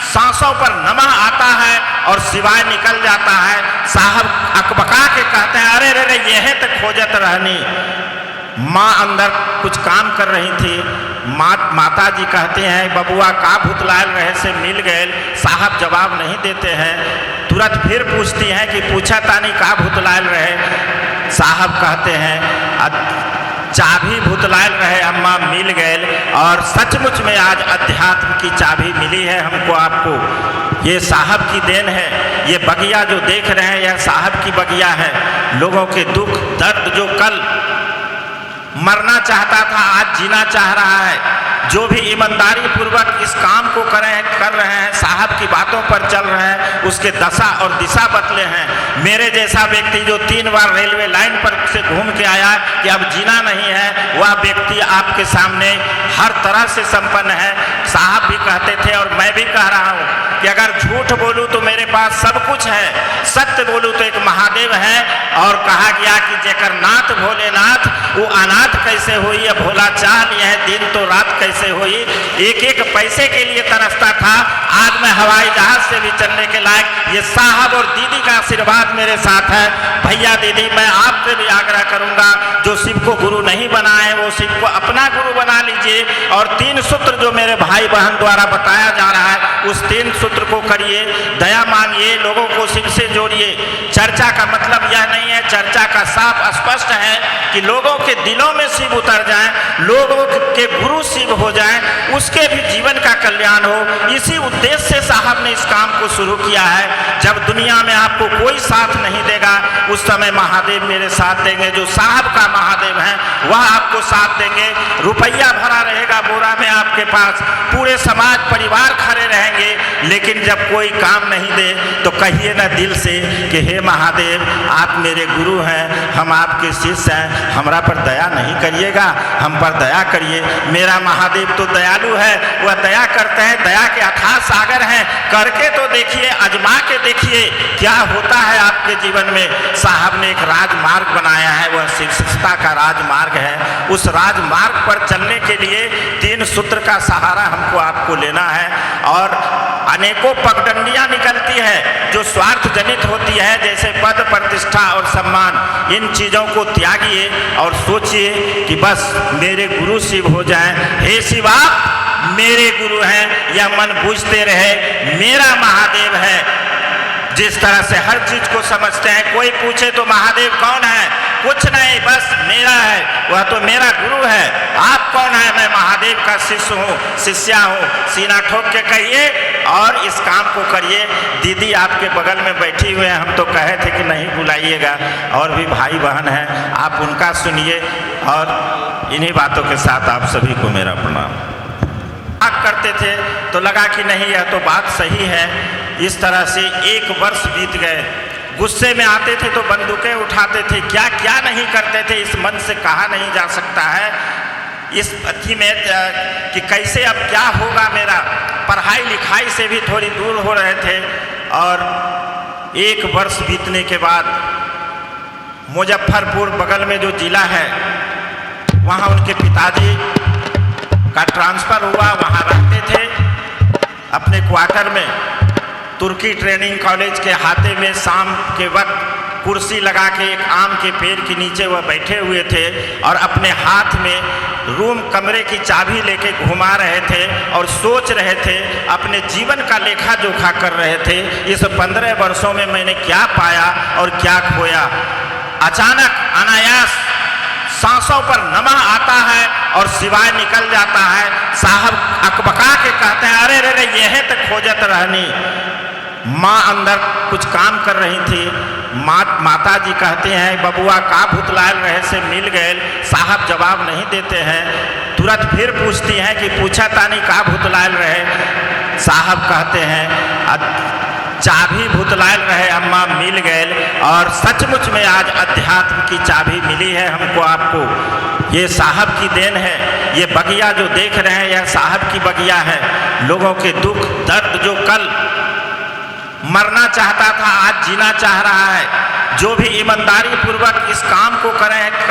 सांसों पर नमः आता है और सिवाय निकल जाता है। साहब अकबका के कहते हैं, अरे रे रे यह तो खोजत रहनी। माँ अंदर कुछ काम कर रही थी। माता जी कहते हैं बबुआ का भुतलाल रहे से मिल गए। साहब जवाब नहीं देते हैं। तुरंत फिर पूछती हैं कि पूछा तानी का भुतलाल रहे। साहब कहते हैं चाबी भुतलाल रहे अम्मा मिल गए, और सचमुच में आज अध्यात्म की चाबी मिली है हमको आपको। ये साहब की देन है। ये बगिया जो देख रहे हैं यह साहब की बगिया है। लोगों के दुख दर्द जो कल मरना चाहता था आज जीना चाह रहा है। जो भी ईमानदारी पूर्वक इस काम को कर रहे हैं, साहब की बातों पर चल रहे हैं, उसके दशा और दिशा बदले हैं। मेरे जैसा व्यक्ति जो 3 बार रेलवे लाइन पर से घूम के आया कि अब जीना नहीं है, वह व्यक्ति आपके सामने हर तरह से संपन्न है। साहब भी कहते थे और मैं भी कह रहा हूँ कि अगर झूठ बोलूँ तो मेरे पास सब कुछ है, सत्य बोलूँ तो एक महादेव है। और कहा गया कि जेकर नाथ भोलेनाथ वो अनाथ कैसे हुई, या भोला चाह लिया है दिन तो रात कैसे हुई। एक एक पैसे के लिए तरसता था, आज मैं हवाई जहाज से भी चलने के लायक। ये साहब और दीदी का आशीर्वाद मेरे साथ है। भैया दीदी मैं आपसे भी आग्रह करूंगा, जो शिव को गुरु नहीं बनाए वो शिव को अपना गुरु बना लीजिए। और 3 सूत्र जो मेरे भाई बहन द्वारा बताया जा रहा है उस 3 सूत्र को करिए। दया मांगिए, लोगों को शिव से जोड़िए। चर्चा का मतलब यह नहीं है, चर्चा का साफ स्पष्ट है कि लोगों के दिलों में शिव उतर जाएं, लोगों के गुरु शिव हो जाएं, उसके भी जीवन का कल्याण हो। इसी उद्देश्य से साहब ने इस काम को शुरू किया है। जब दुनिया में आपको कोई साथ नहीं देगा उस समय महादेव मेरे साथ देंगे। जो साहब का महादेव है वह आपको साथ देंगे। रुपया भरा रहेगा बोरा में आपके पास, पूरे समाज परिवार खड़े रहेंगे, लेकिन जब कोई काम नहीं दे तो कहिए ना दिल से कि हे महादेव आप मेरे गुरु हैं, हम आपके शिष्य हैं, हमरा पर दया नहीं करिएगा, हम पर दया करिए। मेरा महादेव तो दयालु है, वह दया करते हैं, दया के अथाह सागर हैं। करके तो देखिए, आजमा के देखिए क्या होता है आपके जीवन में। साहब ने एक राजमार्ग बनाया है, वह शिक्षता का राजमार्ग है। उस राजमार्ग पर चलने के लिए 3 सूत्र का सहारा हमको आपको लेना है। और अनेकों पगडंडियां निकलती है जो स्वार्थ जनित होती है, जैसे पद प्रतिष्ठा और सम्मान। इन चीज़ों को त्यागिए और सोचिए कि बस मेरे गुरु शिव हो जाएं। हे शिवा मेरे गुरु हैं, यह मन बूझते रहे, मेरा महादेव है। जिस तरह से हर चीज को समझते हैं, कोई पूछे तो महादेव कौन है, कुछ नहीं बस मेरा है, वह तो मेरा गुरु है। आप कौन है? मैं महादेव का शिष्य हूँ, शिष्या हूँ। सीना ठोक के कहिए और इस काम को करिए। दीदी आपके बगल में बैठी हुए हैं, हम तो कहे थे कि नहीं बुलाइएगा, और भी भाई बहन हैं आप उनका सुनिए। और इन्हीं बातों के साथ आप सभी को मेरा प्रणाम। आप करते थे तो लगा कि नहीं यह तो बात सही है। इस तरह से 1 वर्ष बीत गए। गुस्से में आते थे तो बंदूकें उठाते थे, क्या क्या नहीं करते थे, इस मन से कहा नहीं जा सकता है। इस अथी में कि कैसे अब क्या होगा मेरा, पढ़ाई लिखाई से भी थोड़ी दूर हो रहे थे। और 1 वर्ष बीतने के बाद मुजफ्फरपुर बगल में जो जिला है वहाँ उनके पिताजी का ट्रांसफ़र हुआ। वहाँ रहते थे अपने क्वार्टर में। तुर्की ट्रेनिंग कॉलेज के हाथे में शाम के वक्त कुर्सी लगा के एक आम के पेड़ के नीचे वह बैठे हुए थे और अपने हाथ में रूम कमरे की चाबी लेके घुमा रहे थे और सोच रहे थे, अपने जीवन का लेखा जोखा कर रहे थे। इस 15 वर्षों में मैंने क्या पाया और क्या खोया। अचानक अनायास सांसों पर नमः आता है और सिवाय निकल जाता है। साहब अकबका के कहते हैं, अरे रे यह तो खोजत रहनी। माँ अंदर कुछ काम कर रही थी। माता जी कहते हैं बबुआ का भुतलाल रहे से मिल गए। साहब जवाब नहीं देते हैं। तुरंत फिर पूछती हैं कि पूछा तानी का भुतलाल रहे। साहब कहते हैं चाबी भुतलाल रहे अम्मा मिल गए, और सचमुच में आज अध्यात्म की चाबी मिली है हमको आपको। ये साहब की देन है। ये बगिया जो देख रहे हैं यह साहब की बगिया है। लोगों के दुख दर्द जो कल मरना चाहता था आज जीना चाह रहा है। जो भी ईमानदारी पूर्वक इस काम को कर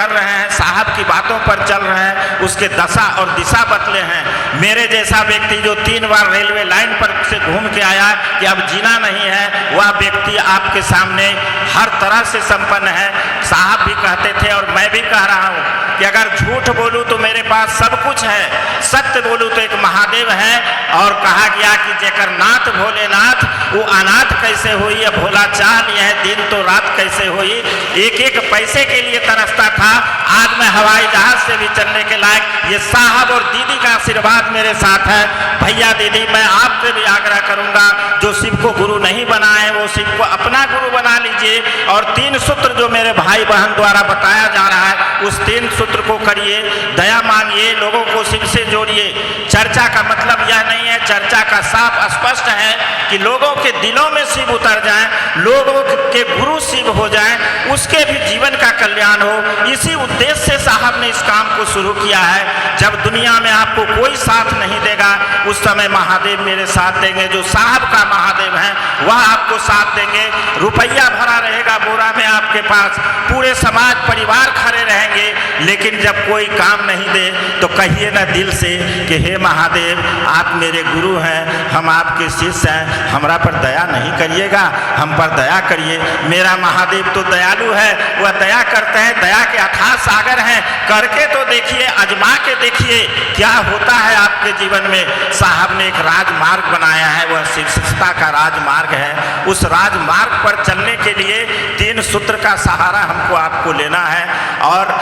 रहे हैं, साहब की बातों पर चल रहे हैं, उसके दशा और दिशा बदले हैं। मेरे जैसा व्यक्ति जो 3 बार रेलवे लाइन पर से घूम के आया कि अब जीना नहीं है, वह व्यक्ति आपके सामने हर तरह से संपन्न है। साहब भी कहते थे और मैं भी कह रहा हूँ कि अगर झूठ बोलूँ तो मेरे पास सब कुछ है, सत्य बोलूँ तो एक महादेव है। और कहा गया कि जेकर नाथ भोलेनाथ वो अनाथ कैसे हुई, या भोला चाल यह दिन तो रात कैसे हुई। एक एक पैसे के लिए तरसता था, आज मैं हवाई जहाज से भी चलने के लायक। ये साहब और दीदी का आशीर्वाद मेरे साथ है। भैया दीदी, मैं आपसे भी आग्रह करूंगा, जो शिव को गुरु नहीं बना है वो शिव को अपना गुरु बना लीजिए। और 3 सूत्र जो मेरे भाई बहन द्वारा बताया जा रहा है, उस 3 सूत्र को करिए। दया मांगिए, लोगों को शिव से जोड़िए। चर्चा का मतलब यह नहीं है, चर्चा का साफ स्पष्ट है कि लोगों के दिलों में शिव उतर जाए, लोगों के गुरु शिव हो जाए, उसके भी जीवन का कल्याण हो। इसी उद्देश्य से साहब ने इस काम को शुरू किया है। जब दुनिया में आपको कोई साथ नहीं देगा, उस समय महादेव मेरे साथ देंगे। जो साहब का महादेव है वह आपको साथ देंगे। रुपया भरा रहेगा बोरा में आपके पास, पूरे समाज परिवार खड़े रहेंगे। लेकिन जब कोई काम नहीं दे तो कहिए ना दिल से कि हे महादेव, आप मेरे गुरु हैं, हम आपके शिष्य हैं, हमरा पर दया नहीं करिएगा, हम पर दया करिए। मेरा महादेव तो दयालु है, वह दया करते हैं, दया के अथाह सागर हैं। करके तो देखिए, आजमा के देखिए क्या होता है आपके जीवन में। साहब ने एक राजमार्ग बनाया है, वह शिव शिष्टता का राजमार्ग है। उस राजमार्ग पर चलने के लिए 3 सूत्र का सहारा हमको आपको लेना है। और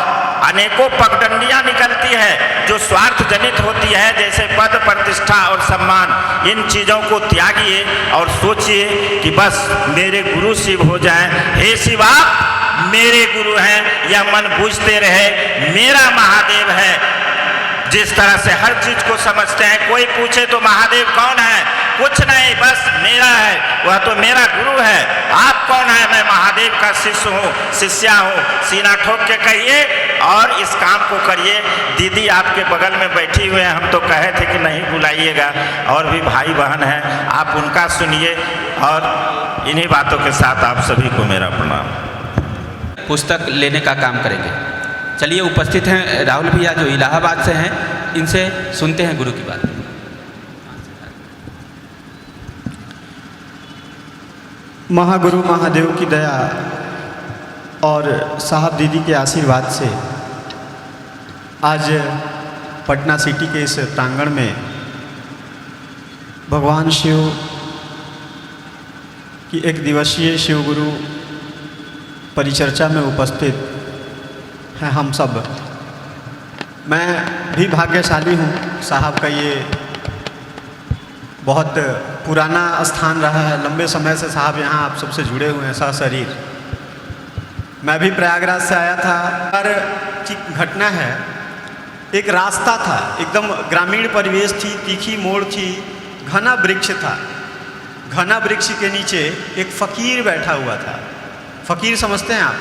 अनेकों पगडंडियां निकलती है जो स्वार्थ जनित होती है, जैसे पद प्रतिष्ठा और सम्मान। इन चीज़ों को त्यागिए और सोचिए कि बस मेरे गुरु शिव हो जाएं। हे शिवा, मेरे गुरु हैं, यह मन बूझते रहे, मेरा महादेव है। जिस तरह से हर चीज को समझते हैं, कोई पूछे तो महादेव कौन है, कुछ नहीं, बस मेरा है, वह तो मेरा गुरु है। आप कौन है? मैं महादेव का शिष्य हूँ, शिष्या हूँ। सीना ठोक के कहिए और इस काम को करिए। दीदी आपके बगल में बैठी हुए हैं, हम तो कहे थे कि नहीं बुलाइएगा, और भी भाई बहन हैं, आप उनका सुनिए। और इन्हीं बातों के साथ आप सभी को मेरा प्रणाम। पुस्तक लेने का काम करेंगे। चलिए, उपस्थित हैं राहुल भैया जो इलाहाबाद से हैं, इनसे सुनते हैं गुरु की बात। महागुरु महादेव की दया और साहब दीदी के आशीर्वाद से आज पटना सिटी के इस प्रांगण में भगवान शिव की 1 दिवसीय शिव गुरु परिचर्चा में उपस्थित हैं हम सब। मैं भी भाग्यशाली हूँ। साहब का ये बहुत पुराना स्थान रहा है, लंबे समय से साहब यहाँ आप सबसे जुड़े हुए हैं सशरीर। मैं भी प्रयागराज से आया था। पर की घटना है, एक रास्ता था, एकदम ग्रामीण परिवेश थी, तीखी मोड़ थी, घना वृक्ष था। घना वृक्ष के नीचे एक फ़कीर बैठा हुआ था। फ़कीर समझते हैं आप?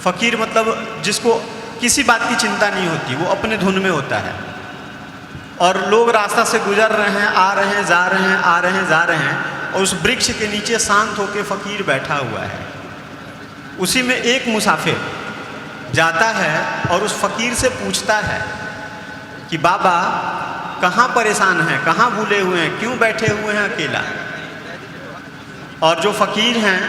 फ़कीर मतलब जिसको किसी बात की चिंता नहीं होती, वो अपने धुन में होता है। और लोग रास्ता से गुजर रहे हैं, आ रहे हैं, जा रहे हैं, आ रहे हैं, जा रहे हैं, और उस वृक्ष के नीचे शांत होकर फ़कीर बैठा हुआ है। उसी में एक मुसाफिर जाता है और उस फ़कीर से पूछता है कि बाबा कहाँ परेशान हैं, कहाँ भूले हुए हैं, क्यों बैठे हुए हैं अकेला। और जो फ़कीर हैं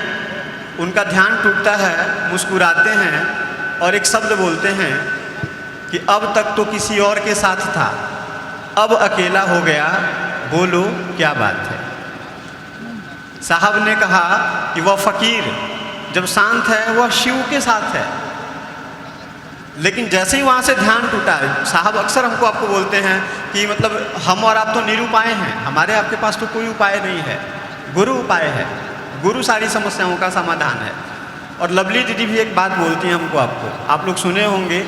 उनका ध्यान टूटता है, मुस्कुराते हैं और एक शब्द बोलते हैं कि अब तक तो किसी और के साथ था, अब अकेला हो गया, बोलो क्या बात है। साहब ने कहा कि वह फ़कीर जब शांत है वह शिव के साथ है। लेकिन जैसे ही वहाँ से ध्यान टूटा, साहब अक्सर हमको आपको बोलते हैं कि मतलब हम और आप तो निरुपाय हैं, हमारे आपके पास तो कोई उपाय नहीं है, गुरु उपाय है, गुरु सारी समस्याओं का समाधान है। और लवली दीदी भी एक बात बोलती हैं हमको, आपको आप लोग सुने होंगे,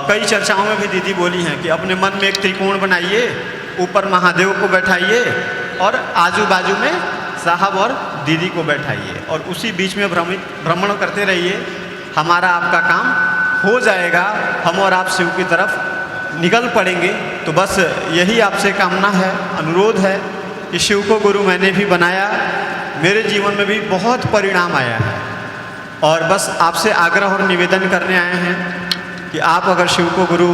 कई चर्चाओं में भी दीदी बोली हैं कि अपने मन में एक त्रिकोण बनाइए, ऊपर महादेव को बैठाइए और आजू बाजू में साहब और दीदी को बैठाइए, और उसी बीच में भ्रमण करते रहिए, हमारा आपका काम हो जाएगा, हम और आप शिव की तरफ निकल पड़ेंगे। तो बस यही आपसे कामना है, अनुरोध है कि शिव को गुरु मैंने भी बनाया, मेरे जीवन में भी बहुत परिणाम आया है। और बस आपसे आग्रह और निवेदन करने आए हैं कि आप अगर शिव को गुरु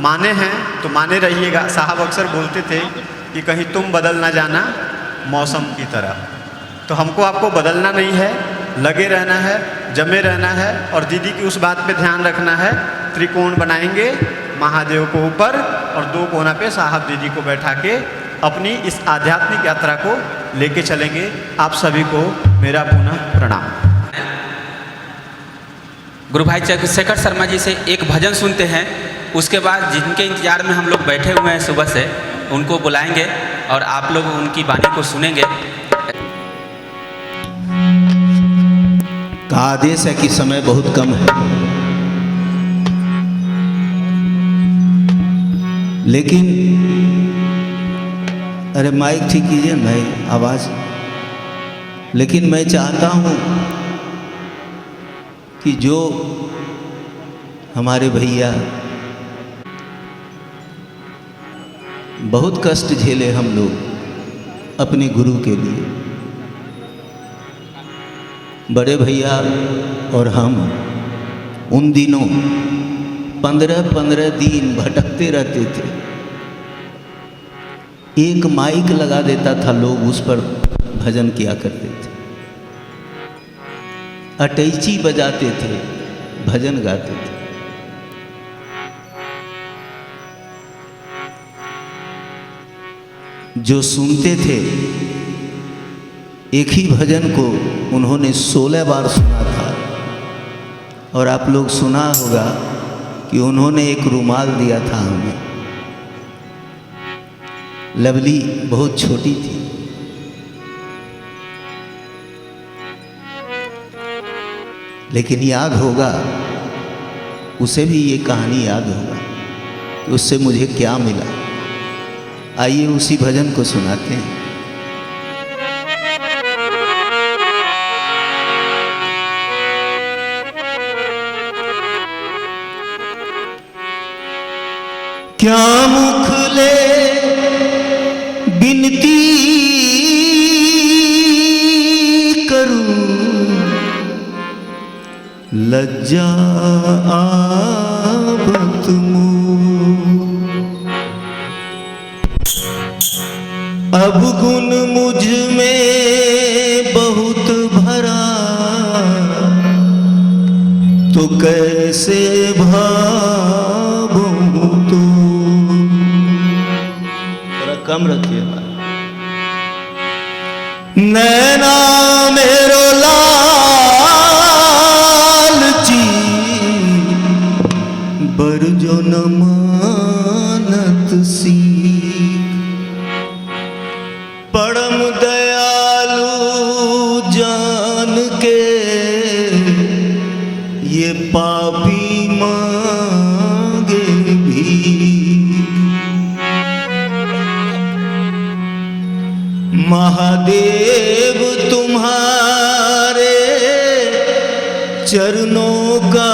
माने हैं तो माने रहिएगा। साहब अक्सर बोलते थे कि कहीं तुम बदल ना जाना मौसम की तरह। तो हमको आपको बदलना नहीं है, लगे रहना है, जमे रहना है और दीदी की उस बात पे ध्यान रखना है। त्रिकोण बनाएंगे महादेव को ऊपर और 2 कोना पे साहब दीदी को बैठा के अपनी इस आध्यात्मिक यात्रा को लेके चलेंगे। आप सभी को मेरा पुनः प्रणाम। गुरु भाई चंद्रशेखर शर्मा जी से एक भजन सुनते हैं, उसके बाद जिनके इंतजार में हम लोग बैठे हुए हैं सुबह से, उनको बुलाएंगे और आप लोग उनकी वाणी को सुनेंगे। का आदेश है कि समय बहुत कम है, लेकिन अरे माइक ठीक कीजिए भाई, आवाज़। लेकिन मैं चाहता हूँ कि जो हमारे भैया बहुत कष्ट झेले हम लोग अपने गुरु के लिए, बड़े भैया और हम उन दिनों 15-15 दिन भटकते रहते थे। एक माइक लगा देता था, लोग उस पर भजन किया करते थे, अटैची बजाते थे, भजन गाते थे। जो सुनते थे एक ही भजन को उन्होंने 16 बार सुना था। और आप लोग सुना होगा कि उन्होंने एक रुमाल दिया था हमें, लवली बहुत छोटी थी, लेकिन याद होगा उसे भी ये कहानी याद होगा कि उससे मुझे क्या मिला। आइए उसी भजन को सुनाते हैं। क्या मुख ले बिनती करूं, लज्जा आवत मुँह, अब गुण मुझ में बहुत भरा, तो कैसे भावूं तो। थोड़ा कम रखिए। नैना मेरो लालची, बरजो न मानत सी, परम दयालु जान के ये पापी मांगे भी। महादेव तुम्हारे चरणों का,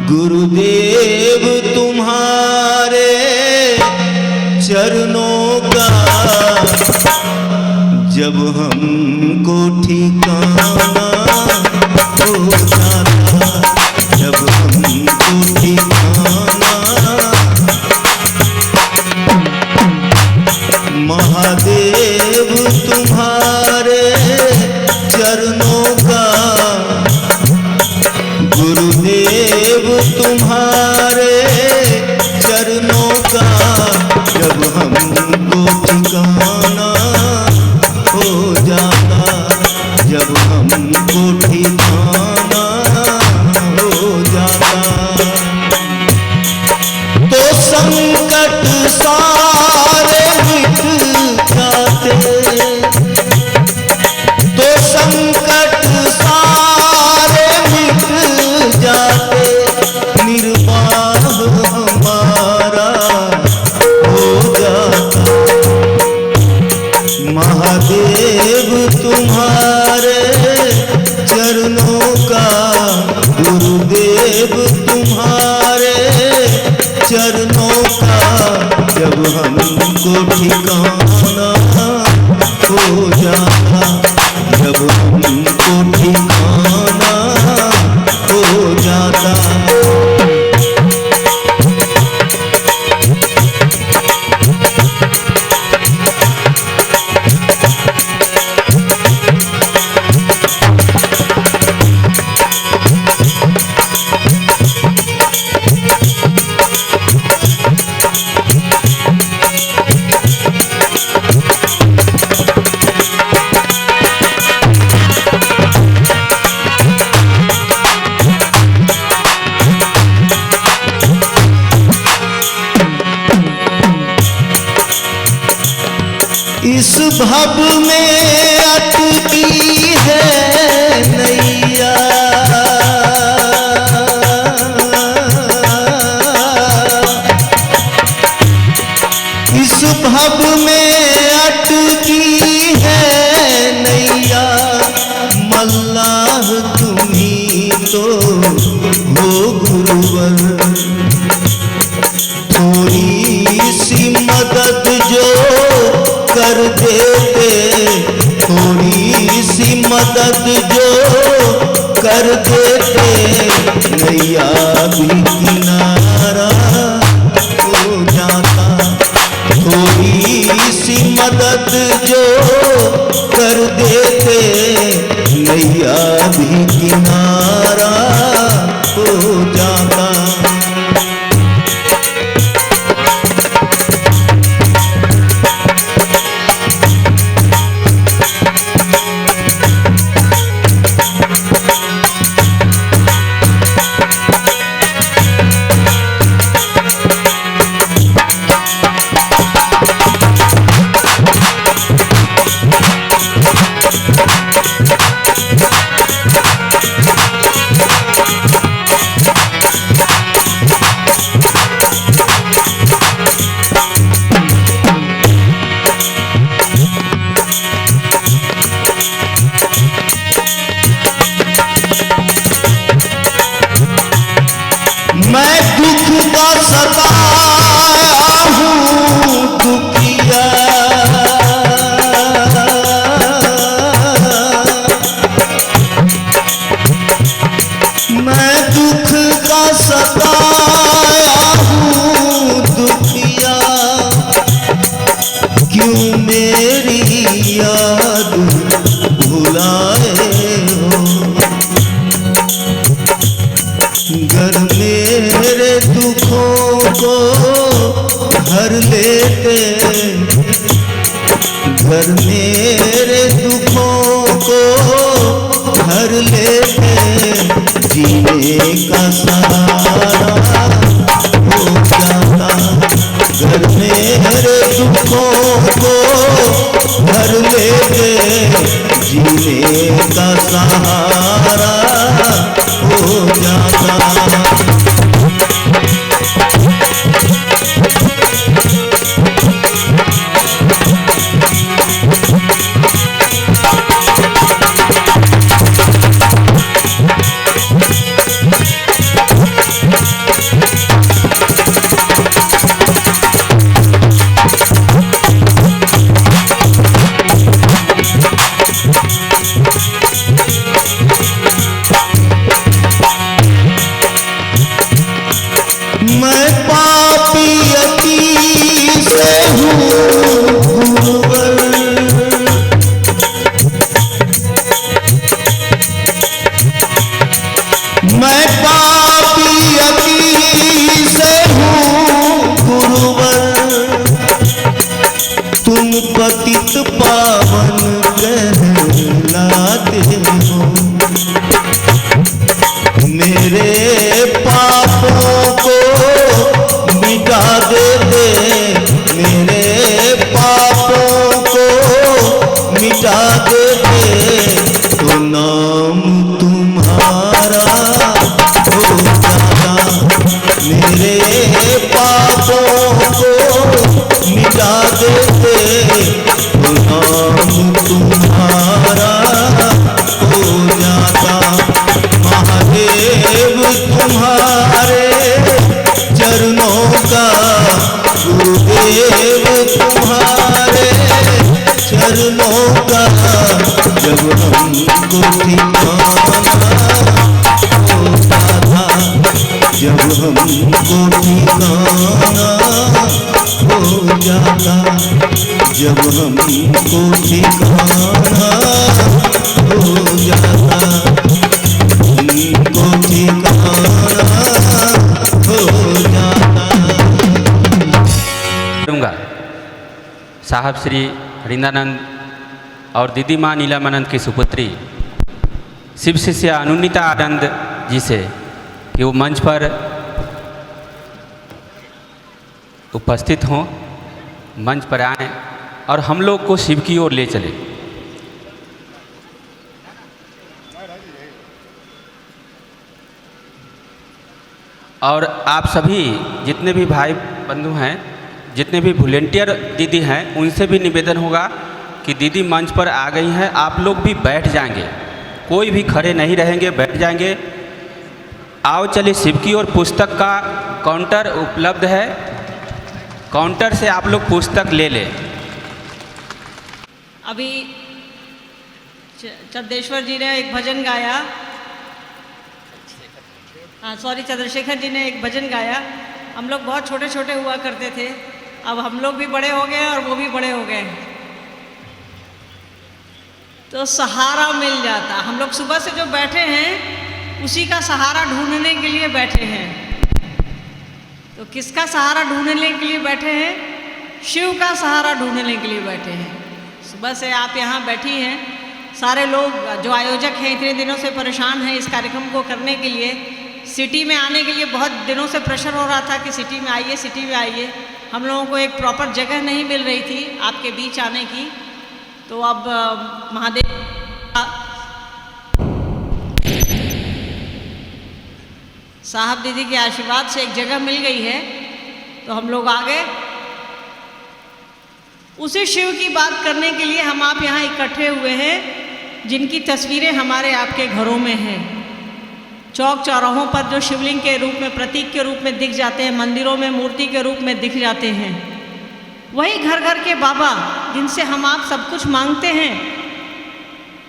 गुरुदेव तुम्हारे चरणों का, जब हमको ठिकाना हो जाता, जब हमको ठिकाना, महादेव तुम्हारे चरणों का, गुरुदेव तुम्हारे चरणों का, जब हमको ठिकाना हो जाता, जब हमको ठिकाना हो जाता, तो संकट सारे मिट जाते, तो संकट सारे मिट जाते, निर्वाह हमारा हो जाता। महादेव तुम्हारे चरणों का, गुरुदेव तुम्हारे चरणों का, जब हमको ठिकाना हो जाता, जब हमको ठिकाना हो जाता। भव में अटकी है नैया, इस भव में अटकी है नैया, मल्लाह तुम्ही तो हो गुरुवर, थोड़ी सी मदद जो कर देते, थोड़ी सी मदद जो कर देते, नैया भी किनारा हो जाता, थोड़ी सी मदद जो कर देते, नैया भी किनारा हो जाता। मैं दुख का सताया हूँ दुखिया, मैं दुख का सताया हूँ दुखिया, क्यों मेरी याद भुलाए हो, घर मेरे दुखों को भर लेते, घर मेरे दुखों को भर लेते, जीने का सहारा हो जाता, घर मेरे दुखों को भर लेते, जीने का सहारा हो जाता। मैं पापी अति से हूँ गुरुवर, मैं पापी अति से हूँ गुरुवर, तुम पतित पावन कहलाते हो, मेरे पापों को मिटा देते, मेरे पापों को मिटा देते, तो नाम तुम्हारा हो जाता, मेरे पापों को मिटा देते, तो नाम तुम्हारा हो जाता। महादेव तुम्हारे चरणों का, गुरुदेव तुम्हारे चरणों का, जब हमको ठिकाना होता था, जब हमको ठिकाना हो जाता, जब हमको ठिकाना हो जाता, हमको ठिकाना हो जाता। दूंगा साहब श्री हरिंदानंद और दीदी माँ नीलामानंद की सुपुत्री शिव शिष्या अनुन्नीता आनंद जी से कि वो मंच पर उपस्थित हों, मंच पर आएं और हम लोग को शिव की ओर ले चले। और आप सभी जितने भी भाई बंधु हैं, जितने भी वॉलेंटियर दीदी हैं, उनसे भी निवेदन होगा कि दीदी मंच पर आ गई हैं, आप लोग भी बैठ जाएंगे, कोई भी खड़े नहीं रहेंगे, बैठ जाएंगे। आओ चलिए शिव की ओर पुस्तक का काउंटर उपलब्ध है, काउंटर से आप लोग पुस्तक ले लें। अभी चंदेश्वर जी ने एक भजन गाया, चंद्रशेखर जी ने एक भजन गाया। हम लोग बहुत छोटे छोटे हुआ करते थे, अब हम लोग भी बड़े हो गए और वो भी बड़े हो गए, तो सहारा मिल जाता। हम लोग सुबह से जो बैठे हैं उसी का सहारा ढूंढने के लिए बैठे हैं। तो किसका सहारा ढूंढने के लिए बैठे हैं? शिव का सहारा ढूंढने के लिए बैठे हैं। सुबह से आप यहाँ बैठी हैं, सारे लोग जो आयोजक हैं इतने दिनों से परेशान हैं इस कार्यक्रम को करने के लिए। सिटी में आने के लिए बहुत दिनों से प्रेशर हो रहा था कि सिटी में आइए, सिटी में आइए। हम लोगों को एक प्रॉपर जगह नहीं मिल रही थी आपके बीच आने की, तो अब महादेव साहब दीदी के आशीर्वाद से एक जगह मिल गई है, तो हम लोग आ गए। उसी शिव की बात करने के लिए हम आप यहाँ इकट्ठे हुए हैं, जिनकी तस्वीरें हमारे आपके घरों में हैं। चौक चौराहों पर जो शिवलिंग के रूप में, प्रतीक के रूप में दिख जाते हैं, मंदिरों में मूर्ति के रूप में दिख जाते हैं, वही घर घर के बाबा जिनसे हम आप सब कुछ मांगते हैं।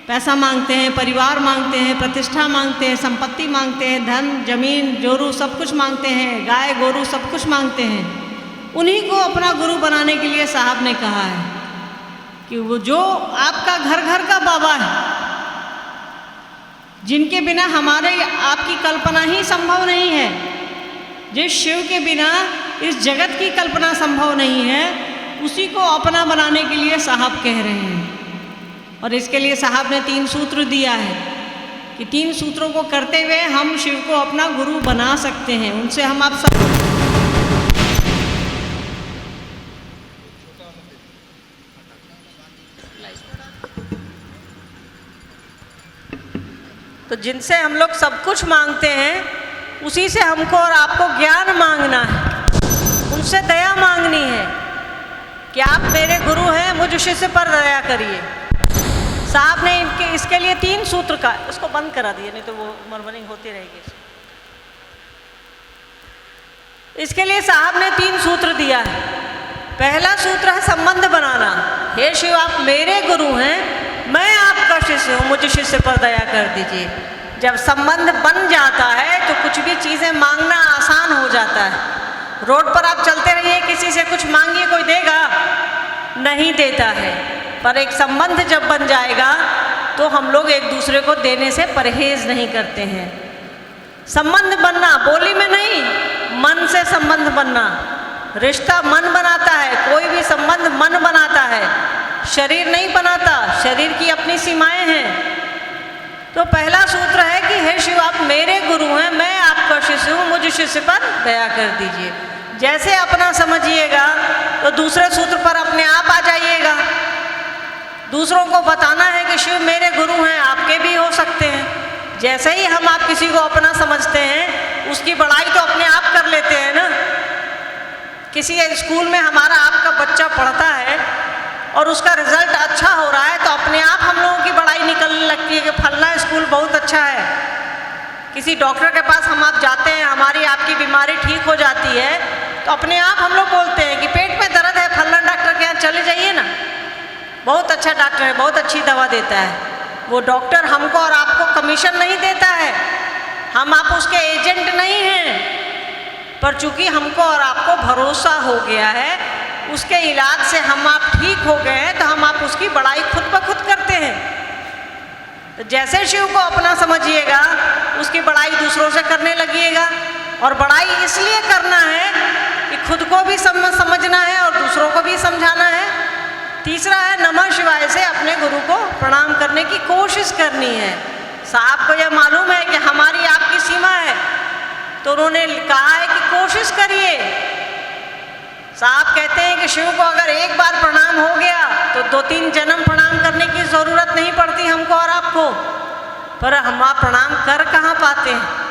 पैसा मांगते हैं, परिवार मांगते हैं, प्रतिष्ठा मांगते हैं, संपत्ति मांगते हैं, धन जमीन जोरू सब कुछ मांगते हैं, गाय गोरू सब कुछ मांगते हैं। उन्हीं को अपना गुरु बनाने के लिए साहब ने कहा है कि वो जो आपका घर घर का बाबा है, जिनके बिना हमारे आपकी कल्पना ही संभव नहीं है, जिस शिव के बिना इस जगत की कल्पना संभव नहीं है, उसी को अपना बनाने के लिए साहब कह रहे हैं। और इसके लिए साहब ने 3 सूत्र दिया है कि 3 सूत्रों को करते हुए हम शिव को अपना गुरु बना सकते हैं। उनसे हम आप सब तो जिनसे हम लोग सब कुछ मांगते हैं, उसी से हमको और आपको ज्ञान मांगना है, उनसे दया मांगनी है कि आप मेरे गुरु हैं, मुझ शिष्य पर दया करिए। साहब ने इसके लिए 3 सूत्र का, उसको बंद करा दिए, नहीं तो वो मर्मरिंग होती रहेगी। इसके लिए साहब ने 3 सूत्र दिया है। पहला सूत्र है संबंध बनाना। हे शिव, आप मेरे गुरु हैं, मैं आपका शिष्य हूँ, मुझे शिष्य पर दया कर दीजिए। जब संबंध बन जाता है तो कुछ भी चीज़ें मांगना आसान हो जाता है। रोड पर आप चलते रहिए, किसी से कुछ मांगिए, कोई देगा? नहीं देता है। पर एक संबंध जब बन जाएगा तो हम लोग एक दूसरे को देने से परहेज नहीं करते हैं। संबंध बनना बोली में नहीं, मन से संबंध बनना। रिश्ता मन बनाता है, कोई भी संबंध मन बनाता है, शरीर नहीं बनाता। शरीर की अपनी सीमाएं हैं। तो पहला सूत्र है कि हे शिव, आप मेरे गुरु हैं, मैं आपका शिष्य हूँ, मुझे शिष्य पर दया कर दीजिए। जैसे अपना समझिएगा तो दूसरे सूत्र पर अपने आप आ जाइएगा। दूसरों को बताना है कि शिव मेरे गुरु हैं, आपके भी हो सकते हैं। जैसे ही हम आप किसी को अपना समझते हैं, उसकी बड़ाई तो अपने आप कर लेते हैं ना। किसी स्कूल में हमारा आपका बच्चा पढ़ता है और उसका रिजल्ट अच्छा हो रहा है, तो अपने आप हम लोगों की बड़ाई निकलने लगती है कि फलना स्कूल बहुत अच्छा है। किसी डॉक्टर के पास हम आप जाते हैं, हमारी आपकी बीमारी ठीक हो जाती है, तो अपने आप हम लोग बोलते हैं कि पेट में दर्द है, फलना डॉक्टर के यहाँ चले जाइए ना, बहुत अच्छा डॉक्टर है, बहुत अच्छी दवा देता है। वो डॉक्टर हमको और आपको कमीशन नहीं देता है, हम आप उसके एजेंट नहीं हैं, पर चूंकि हमको और आपको भरोसा हो गया है, उसके इलाज से हम आप ठीक हो गए हैं, तो हम आप उसकी बड़ाई खुद ब खुद करते हैं। तो जैसे शिव को अपना समझिएगा, उसकी बड़ाई दूसरों से करने लगिएगा। और बड़ाई इसलिए करना है कि खुद को भी समझना है और दूसरों को भी समझाना है। तीसरा है नमः शिवाय से अपने गुरु को प्रणाम करने की कोशिश करनी है। साहब को यह मालूम है कि हमारी आपकी सीमा है, तो उन्होंने कहा है कि कोशिश करिए। साहब कहते हैं कि शिव को अगर एक बार प्रणाम हो गया तो 2-3 जन्म प्रणाम करने की ज़रूरत नहीं पड़ती हमको और आपको। पर हम आप प्रणाम कर कहाँ पाते हैं।